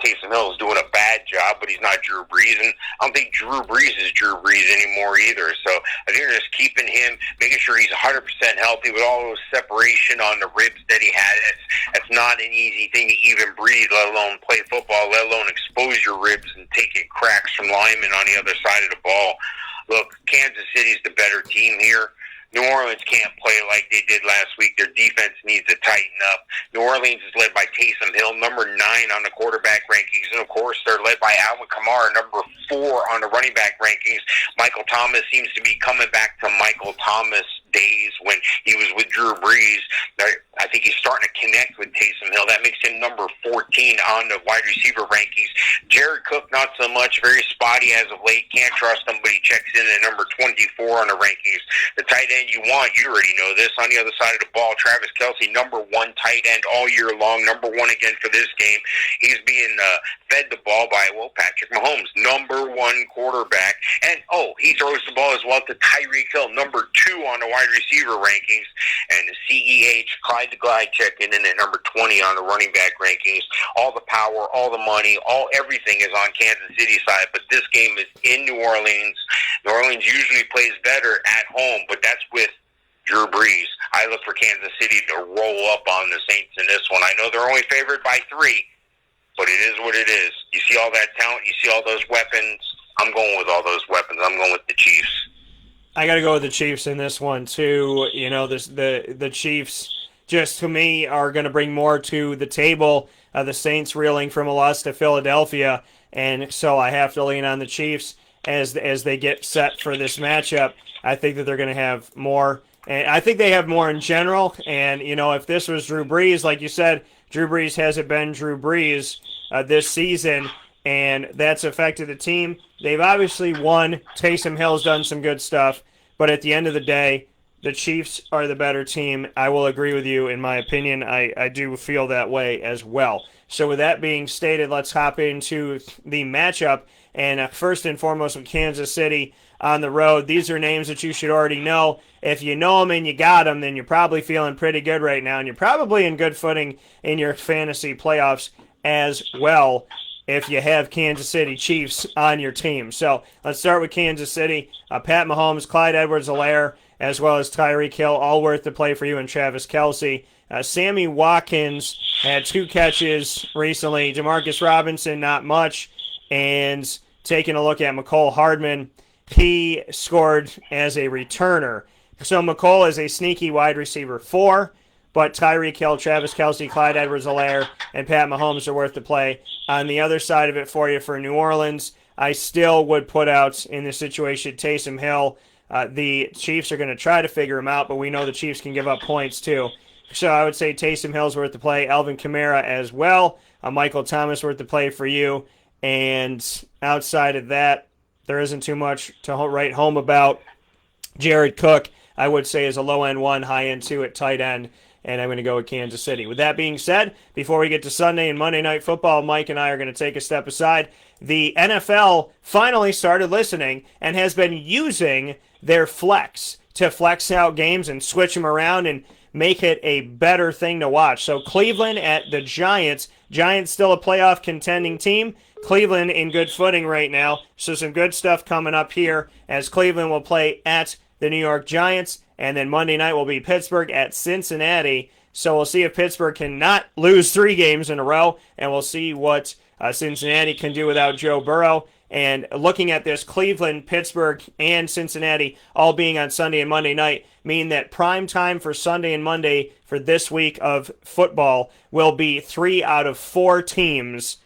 Taysom Hill is doing a bad job, but he's not Drew Brees, and I don't think Drew Brees is Drew Brees anymore either. So I think they're just keeping him, making sure he's 100% healthy with all those separation on the ribs that he had. That's not an easy thing to even breathe, let alone play football, let alone expose your ribs and taking cracks from linemen on the other side of the ball. Look, Kansas City's the better team here. New Orleans can't play like they did last week. Their defense needs to tighten up. New Orleans is led by Taysom Hill, number 9 on the quarterback rankings. And, of course, they're led by Alvin Kamara, number 4 on the running back rankings. Michael Thomas seems to be coming back to Michael Thomas days when he was with Drew Brees. I think he's starting to connect with Taysom Hill. That makes him number 14 on the wide receiver rankings. Jared Cook, not so much. Very spotty as of late. Can't trust him, but he checks in at number 24 on the rankings. The tight end you want, you already know this. On the other side of the ball, Travis Kelce, number 1 tight end all year long. Number 1 again for this game. He's being fed the ball by, Patrick Mahomes, number 1 quarterback. And, he throws the ball as well to Tyreek Hill, number 2 on the wide receiver rankings. And the CEH, Clyde the Glide, checking in at number 20 on the running back rankings. All the power, all the money, everything is on Kansas City side. But this game is in New Orleans. New Orleans usually plays better at home, but that's with Drew Brees. I look for Kansas City to roll up on the Saints in this one. I know they're only favored by 3, but it is what it is. You see all that talent, you see all those weapons. I'm going with all those weapons. I'm going with the Chiefs. I got to go with the Chiefs in this one, too. You know, the Chiefs, just to me, are going to bring more to the table. The Saints reeling from a loss to Philadelphia, and so I have to lean on the Chiefs as they get set for this matchup. I think that they're going to have more, and I think they have more in general. And, if this was Drew Brees, like you said, Drew Brees hasn't been Drew Brees this season, and that's affected the team. They've obviously won. Taysom Hill's done some good stuff, but at the end of the day, the Chiefs are the better team. I will agree with you. In my opinion, I do feel that way as well. So with that being stated, let's hop into the matchup. And first and foremost, with Kansas City on the road. These are names that you should already know. If you know them and you got them, then you're probably feeling pretty good right now. And you're probably in good footing in your fantasy playoffs as well if you have Kansas City Chiefs on your team. So let's start with Kansas City. Pat Mahomes, Clyde Edwards-Helaire, as well as Tyreek Hill, all worth the play for you, and Travis Kelce. Sammy Watkins had 2 catches recently. Demarcus Robinson, not much. And taking a look at McCole Hardman, he scored as a returner. So McCole is a sneaky wide receiver 4, but Tyreek Hill, Travis Kelce, Clyde Edwards-Helaire, and Pat Mahomes are worth the play. On the other side of it for you for New Orleans, I still would put out in this situation Taysom Hill. The Chiefs are going to try to figure him out, but we know the Chiefs can give up points too. So I would say Taysom Hill's worth the play. Alvin Kamara as well. Michael Thomas worth the play for you. And outside of that, there isn't too much to write home about. Jared Cook, I would say, is a low-end 1, high-end 2 at tight end. And I'm going to go with Kansas City. With that being said, before we get to Sunday and Monday Night Football, Mike and I are going to take a step aside. The NFL finally started listening and has been using their flex to flex out games and switch them around and make it a better thing to watch. So Cleveland at the Giants. Giants still a playoff contending team. Cleveland in good footing right now. So some good stuff coming up here as Cleveland will play at the New York Giants. And then Monday night will be Pittsburgh at Cincinnati. So we'll see if Pittsburgh cannot lose 3 games in a row. And we'll see what Cincinnati can do without Joe Burrow. And looking at this, Cleveland, Pittsburgh, and Cincinnati all being on Sunday and Monday night mean that prime time for Sunday and Monday for this week of football will be 3 out of 4 teams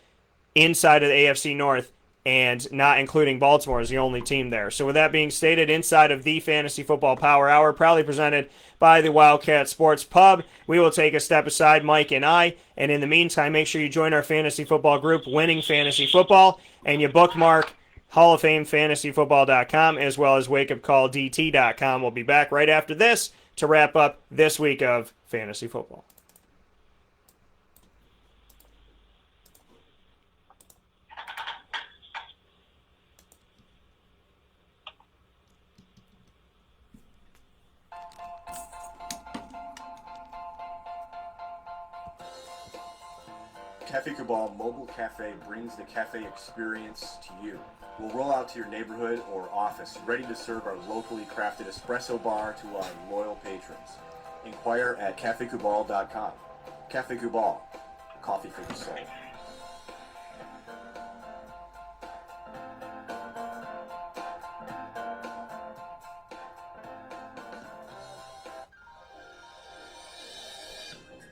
inside of the AFC North, and not including Baltimore as the only team there. So with that being stated, inside of the Fantasy Football Power Hour, proudly presented by the Wildcat Sports Pub, we will take a step aside, Mike and I, and in the meantime, make sure you join our fantasy football group, Winning Fantasy Football, and you bookmark Hall of Fame FantasyFootball.com as well as WakeUpCallDT.com. We'll be back right after this to wrap up this week of Fantasy Football. Cafe Cabal Mobile Cafe brings the cafe experience to you. We'll roll out to your neighborhood or office, ready to serve our locally crafted espresso bar to our loyal patrons. Inquire at cafecubal.com. Cafe Cabal, coffee for the soul.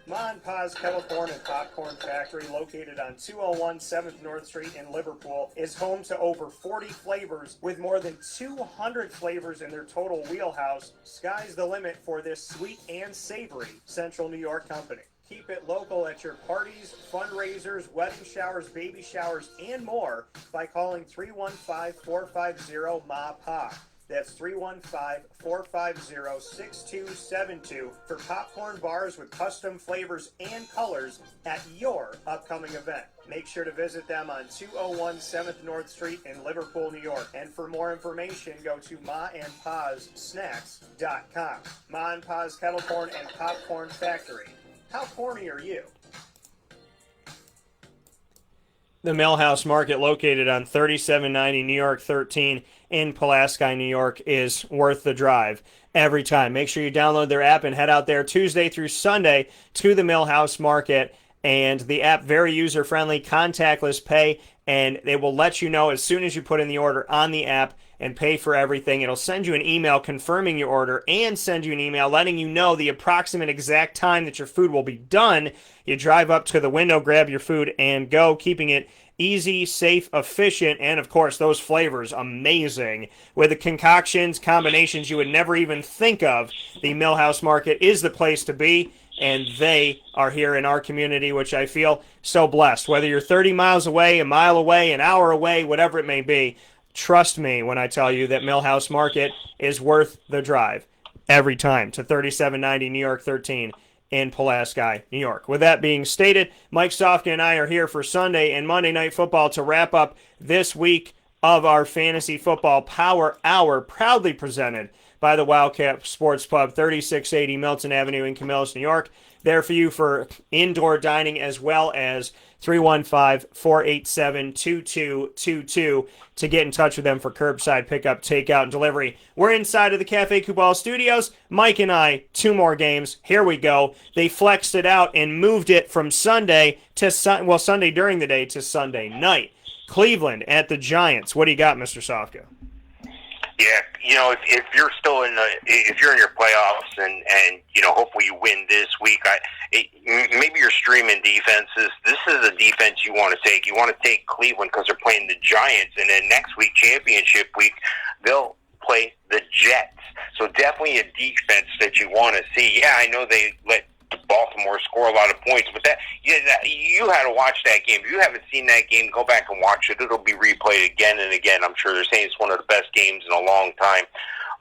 Ma and Pa's Kettle Corn and Popcorn Factory, located on 201 7th North Street in Liverpool, is home to over 40 flavors with more than 200 flavors in their total wheelhouse. Sky's the limit for this sweet and savory Central New York company. Keep it local at your parties, fundraisers, wedding showers, baby showers, and more by calling 315-450-MA-PA. That's 315-450-6272 for popcorn bars with custom flavors and colors at your upcoming event. Make sure to visit them on 201 7th North Street in Liverpool, New York. And for more information, go to maandpazsnacks.com. Ma and Pa's Kettle Corn and Popcorn Factory. How corny are you? The Millhouse Market, located on 3790 New York 13 in Pulaski, New York, is worth the drive every time. Make sure you download their app and head out there Tuesday through Sunday to the Millhouse Market. And the app, very user-friendly, contactless pay, and they will let you know as soon as you put in the order on the app and pay for everything. It'll send you an email confirming your order and send you an email letting you know the approximate exact time that your food will be done. You drive up to the window, grab your food, and go, keeping it easy, safe, efficient, and of course those flavors amazing. With the concoctions, combinations you would never even think of, the Millhouse Market is the place to be, and they are here in our community, which I feel so blessed. Whether you're 30 miles away, a mile away, an hour away, whatever it may be, trust me when I tell you that Millhouse Market is worth the drive. every time to 3790 New York 13 in Pulaski, New York. With that being stated, Mike Sofka and I are here for Sunday and Monday Night Football to wrap up this week of our Fantasy Football Power Hour, proudly presented by the Wildcat Sports Pub, 3680 Milton Avenue in Camillus, New York. There for you for indoor dining as well as 315-487-2222 to get in touch with them for curbside pickup, takeout, and delivery. We're inside of the Cafe Coupal Studios. Mike and I, 2 more games. Here we go. They flexed it out and moved it from Sunday to Sunday during the day to Sunday night. Cleveland at the Giants. What do you got, Mr. Sofka? Yeah, if you're still if you're in your playoffs and hopefully you win this week, maybe you're streaming defenses. This is a defense you want to take. You want to take Cleveland because they're playing the Giants, and then next week, championship week, they'll play the Jets. So definitely a defense that you want to see. Yeah, I know they let Baltimore score a lot of points, but you had to watch that game. If you haven't seen that game, go back and watch it. It'll be replayed again and again. I'm sure they're saying it's one of the best games in a long time.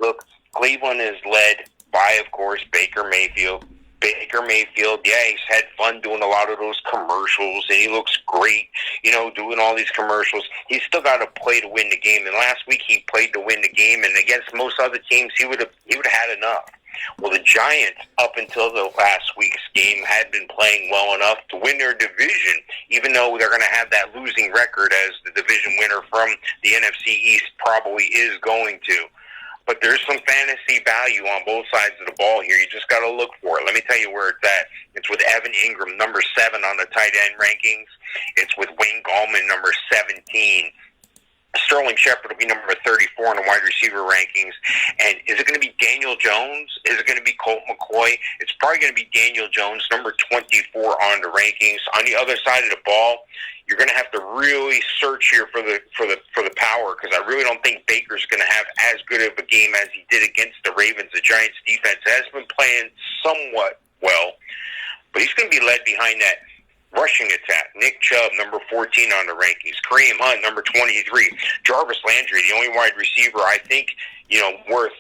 Look, Cleveland is led by, of course, Baker Mayfield. Baker Mayfield, yeah, he's had fun doing a lot of those commercials, and he looks great, doing all these commercials. He's still got to play to win the game, and last week he played to win the game, and against most other teams, he would have had enough. Well, the Giants, up until the last week's game, had been playing well enough to win their division, even though they're going to have that losing record as the division winner from the NFC East probably is going to. But there's some fantasy value on both sides of the ball here. You just got to look for it. Let me tell you where it's at. It's with Evan Ingram, number 7 on the tight end rankings. It's with Wayne Gallman, number 17. Sterling Shepard will be number 34 on the wide receiver rankings. And is it going to be Daniel Jones? Is it going to be Colt McCoy? It's probably going to be Daniel Jones, number 24 on the rankings. On the other side of the ball, you're going to have to really search here for the power, because I really don't think Baker's going to have as good of a game as he did against the Ravens. The Giants defense has been playing somewhat well, but he's going to be led behind that rushing attack. Nick Chubb, number 14 on the rankings. Kareem Hunt, number 23. Jarvis Landry, the only wide receiver I think, worth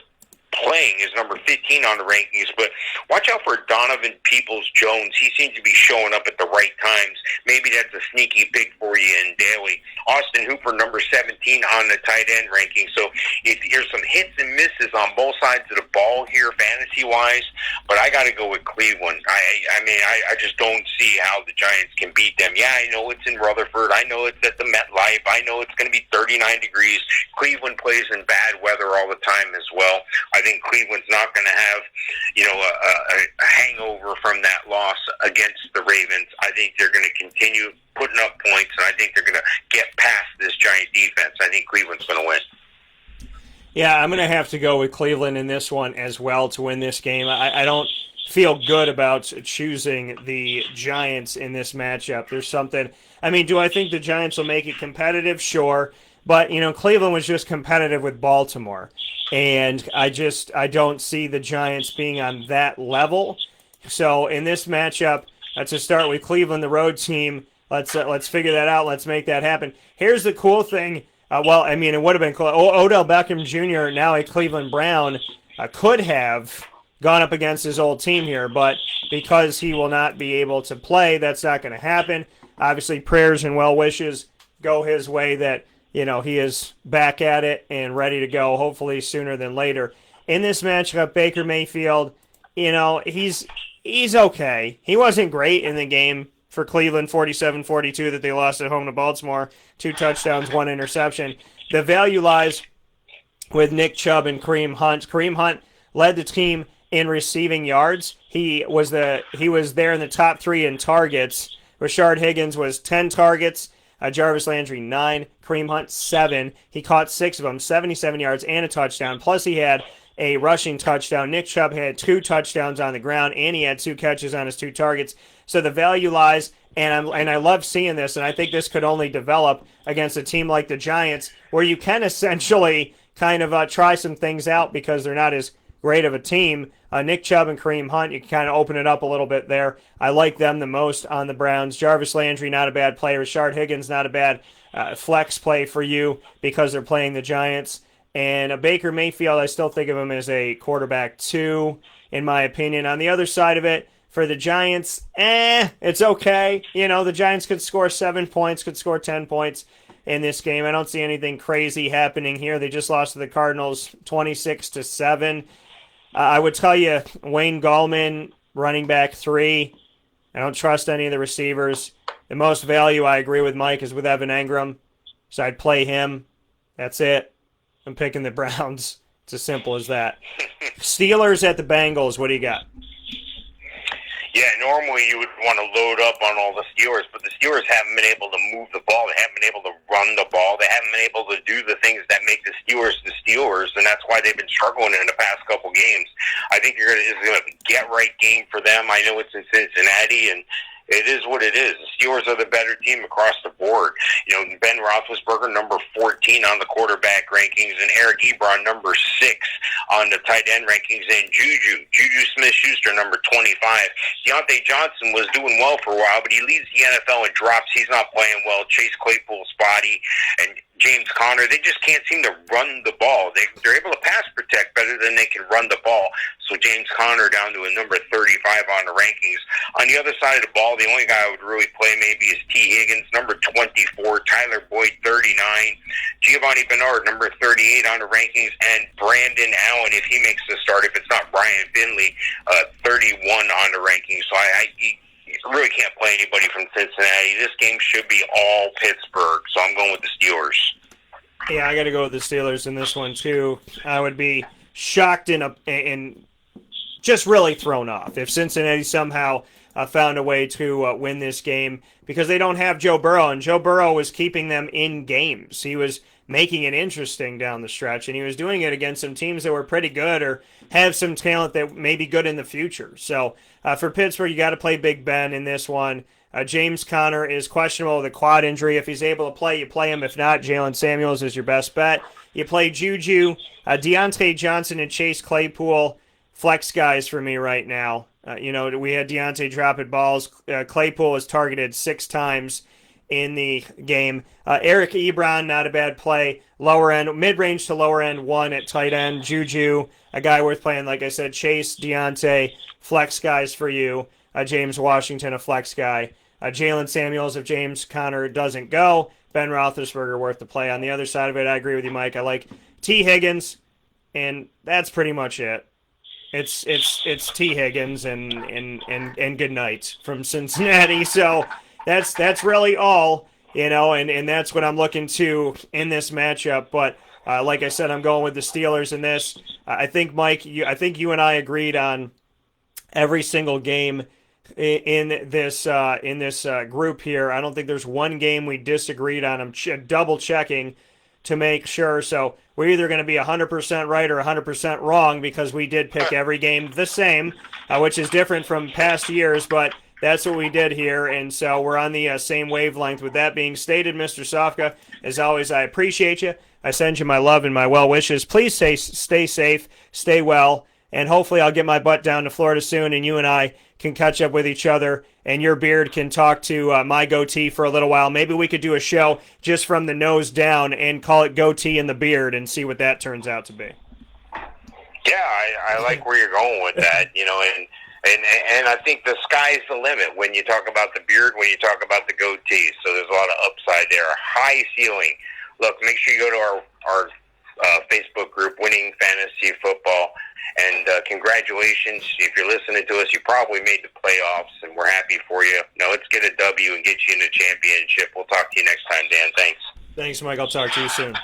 playing, is number 15 on the rankings. But watch out for Donovan Peoples-Jones. He seems to be showing up at the right times. Maybe that's a sneaky pick for you in daily. Austin Hooper, number 17 on the tight end ranking. So there's some hits and misses on both sides of the ball here, fantasy-wise. But I got to go with Cleveland. I just don't see how the Giants can beat them. Yeah, I know it's in Rutherford. I know it's at the MetLife. I know it's going to be 39 degrees. Cleveland plays in bad weather all the time as well. I think Cleveland's not going to have, a hangover from that loss against the Ravens. I think they're going to continue putting up points, and I think they're going to get past this Giant defense. I think Cleveland's going to win. Yeah, I'm going to have to go with Cleveland in this one as well to win this game. I don't feel good about choosing the Giants in this matchup. There's something. Do I think the Giants will make it competitive? Sure. But, Cleveland was just competitive with Baltimore. And I don't see the Giants being on that level. So in this matchup, let's start with Cleveland, the road team. Let's figure that out. Let's make that happen. Here's the cool thing. It would have been cool. Odell Beckham Jr., now a Cleveland Brown, could have gone up against his old team here. But because he will not be able to play, that's not going to happen. Obviously, prayers and well wishes go his way that he is back at it and ready to go, hopefully sooner than later. In this matchup, Baker Mayfield, he's okay. He wasn't great in the game for Cleveland, 47-42 that they lost at home to Baltimore. 2 touchdowns, 1 interception. The value lies with Nick Chubb and Kareem Hunt. Kareem Hunt led the team in receiving yards. He was there in the top 3 in targets. Rashard Higgins was 10 targets. Jarvis Landry, 9. Kareem Hunt, 7. He caught 6 of them, 77 yards and a touchdown. Plus he had a rushing touchdown. Nick Chubb had 2 touchdowns on the ground, and he had 2 catches on his 2 targets. So the value lies, and I love seeing this, and I think this could only develop against a team like the Giants, where you can essentially kind of try some things out because they're not as great of a team. Nick Chubb and Kareem Hunt, you can kind of open it up a little bit there. I like them the most on the Browns. Jarvis Landry, not a bad play. Rashard Higgins, not a bad flex play for you because they're playing the Giants. And Baker Mayfield, I still think of him as a quarterback 2, in my opinion. On the other side of it, for the Giants, it's okay. The Giants could score 7 points, could score 10 points in this game. I don't see anything crazy happening here. They just lost to the Cardinals 26-7. I would tell you, Wayne Gallman, running back 3. I don't trust any of the receivers. The most value, I agree with Mike, is with Evan Engram. So I'd play him. That's it. I'm picking the Browns. It's as simple as that. Steelers at the Bengals. What do you got? Yeah, normally you would want to load up on all the Steelers, but the Steelers haven't been able to move the ball. They haven't been able to run the ball. They haven't been able to do the things that make the Steelers, and that's why they've been struggling in the past couple games. I think it's going to get-right game for them. I know it's in Cincinnati, and it is what it is. The Steelers are the better team across the board. Ben Roethlisberger, number 14 on the quarterback rankings, and Eric Ebron, number 6 on the tight end rankings, and Juju Smith-Schuster, number 25. Deontay Johnson was doing well for a while, but he leads the NFL in drops. He's not playing well. Chase Claypool's spotty, and James Conner, they just can't seem to run the ball. They're able to pass protect better than they can run the ball. So James Conner down to a number 35 on the rankings. On the other side of the ball, the only guy I would really play maybe is T. Higgins, number 24, Tyler Boyd, 39, Giovanni Bernard, number 38 on the rankings, and Brandon Allen, if he makes the start, if it's not Brian Finley, 31 on the rankings. So I really can't play anybody from Cincinnati. This game should be all Pittsburgh, so I'm going with the Steelers. Yeah, I got to go with the Steelers in this one, too. I would be shocked and just really thrown off if Cincinnati somehow found a way to win this game, because they don't have Joe Burrow, and Joe Burrow was keeping them in games. He was making it interesting down the stretch, and he was doing it against some teams that were pretty good or have some talent that may be good in the future. So for Pittsburgh, you got to play Big Ben in this one. James Conner is questionable with a quad injury. If he's able to play, you play him. If not, Jalen Samuels is your best bet. You play Juju, Deontay Johnson, and Chase Claypool, flex guys for me right now. We had Deontay dropping balls. Claypool was targeted 6 times in the game. Eric Ebron, not a bad play. Lower end, mid-range to lower end, 1 at tight end. Juju, a guy worth playing. Like I said, Chase, Deontay, flex guys for you. James Washington, a flex guy. Jalen Samuels, if James Conner doesn't go. Ben Roethlisberger, worth the play. On the other side of it, I agree with you, Mike. I like T. Higgins, and that's pretty much it. It's T. Higgins and good night from Cincinnati. So that's really all, and that's what I'm looking to in this matchup. But like I said, I'm going with the Steelers in this. I think, Mike, I think you and I agreed on every single game in this group here. I don't think there's one game we disagreed on. I'm double checking to make sure. So we're either going to be 100% right or 100% wrong, because we did pick every game the same, which is different from past years, but that's what we did here, and so we're on the same wavelength. With that being stated, Mr. Sofka, as always, I appreciate you. I send you my love and my well wishes. Please stay safe, stay well, and hopefully I'll get my butt down to Florida soon, and you and I can catch up with each other, and your beard can talk to my goatee for a little while. Maybe we could do a show just from the nose down and call it Goatee and the Beard and see what that turns out to be. Yeah, I like where you're going with that, and I think the sky's the limit when you talk about the beard, when you talk about the goatee. So there's a lot of upside there, high ceiling. Look, make sure you go to our Facebook group, Winning Fantasy Football. And congratulations. If you're listening to us, you probably made the playoffs, and we're happy for you. Now let's get a W and get you in the championship. We'll talk to you next time, Dan. Thanks. Thanks, Mike. I'll talk to you soon.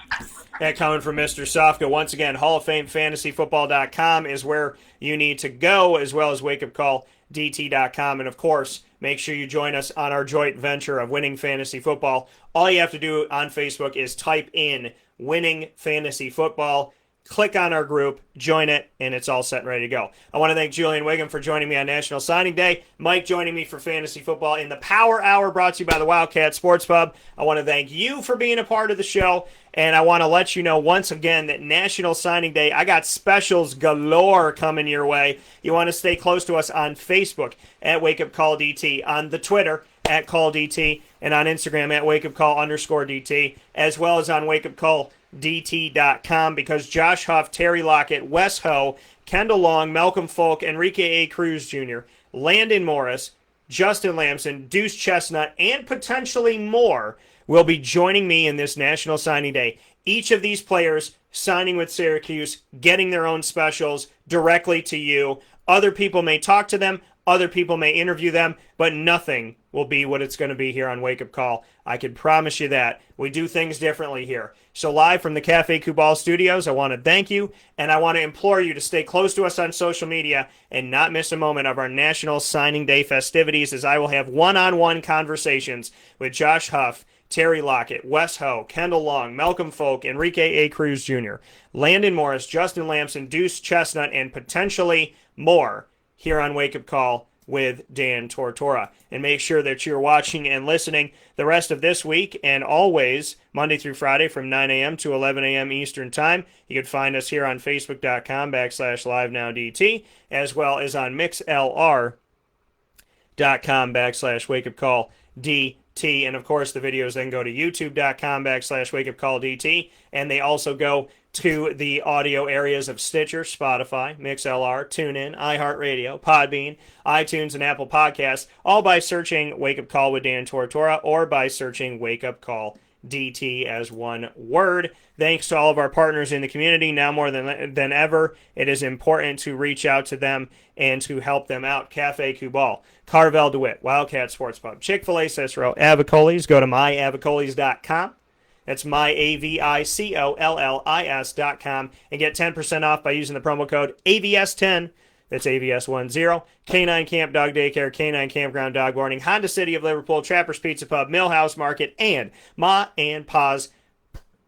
That coming from Mr. Sofka. Once again, HallOfFameFantasyFootball.com is where you need to go, as well as WakeUpCallDT.com. And, of course, make sure you join us on our joint venture of Winning Fantasy Football. All you have to do on Facebook is type in Winning Fantasy Football. Click on our group, join it, and it's all set and ready to go. I want to thank Julian Wiggum for joining me on National Signing Day. Mike joining me for Fantasy Football in the Power Hour, brought to you by the Wildcat Sports Pub. I want to thank you for being a part of the show, and I want to let you know once again that National Signing Day, I got specials galore coming your way. You want to stay close to us on Facebook at WakeUpCallDT, on the Twitter at CallDT, and on Instagram at WakeUpCall_DT, as well as on WakeUpCall dt.com, because Josh Huff, Terry Lockett, Wes Ho, Kendall Long, Malcolm Folk, Enrique A. Cruz Jr., Landon Morris, Justin Lamson, Deuce Chestnut, and potentially more will be joining me in this National Signing Day. Each of these players signing with Syracuse, getting their own specials directly to you. Other people may talk to them, other people may interview them, but nothing will be what it's going to be here on Wake Up Call. I can promise you that. We do things differently here. So live from the Cafe Kubal studios, I want to thank you, and I want to implore you to stay close to us on social media and not miss a moment of our National Signing Day festivities, as I will have one-on-one conversations with Josh Huff, Terry Lockett, Wes Ho, Kendall Long, Malcolm Folk, Enrique A. Cruz Jr., Landon Morris, Justin Lamson, Deuce Chestnut, and potentially more here on Wake Up Call with Dan Tortora. And make sure that you're watching and listening the rest of this week and always Monday through Friday from 9 a.m. to 11 a.m. Eastern Time. You can find us here on Facebook.com/LiveNowDT, as well as on MixLR.com/WakeUpCallDT. And of course, the videos then go to YouTube.com/WakeUpCallDT, and they also go to the audio areas of Stitcher, Spotify, MixLR, TuneIn, iHeartRadio, Podbean, iTunes, and Apple Podcasts, all by searching Wake Up Call with Dan Tortora or by searching Wake Up Call DT as one word. Thanks to all of our partners in the community. Now more than ever, it is important to reach out to them and to help them out. Cafe Kubal, Carvel DeWitt, Wildcat Sports Pub, Chick-fil-A, Cicero, Avicolli's. Go to myavicolli's.com. That's myavicollis.com and get 10% off by using the promo code AVS10. That's AVS10. K9 Camp Dog Daycare, K9 Campground Dog Boarding, Honda City of Liverpool, Trapper's Pizza Pub, Millhouse Market, and Ma and Pa's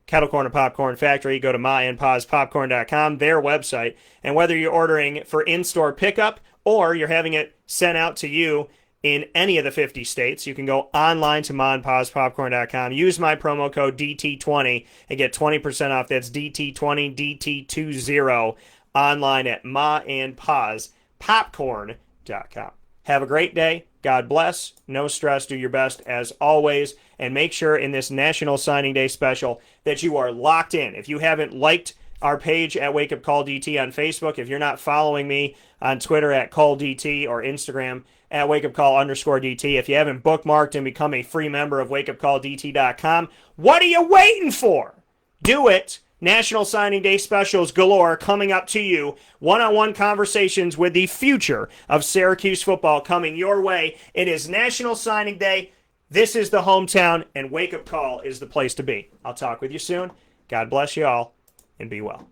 Kettle Corn and Popcorn Factory. Go to maandpazpopcorn.com, their website. And whether you're ordering for in-store pickup or you're having it sent out to you in any of the 50 states, you can go online to maandpazpopcorn.com. Use my promo code DT20 and get 20% off. That's DT20, DT20, online at maandpazpopcorn.com. Have a great day. God bless. No stress. Do your best as always. And make sure in this National Signing Day special that you are locked in. If you haven't liked our page at Wake Up Call DT on Facebook, if you're not following me on Twitter at CallDT or Instagram at WakeUpCall_DT, if you haven't bookmarked and become a free member of WakeUpCallDT.com, what are you waiting for? Do it. National Signing Day specials galore coming up to you. One-on-one conversations with the future of Syracuse football coming your way. It is National Signing Day. This is the hometown, and Wake Up Call is the place to be. I'll talk with you soon. God bless you all, and be well.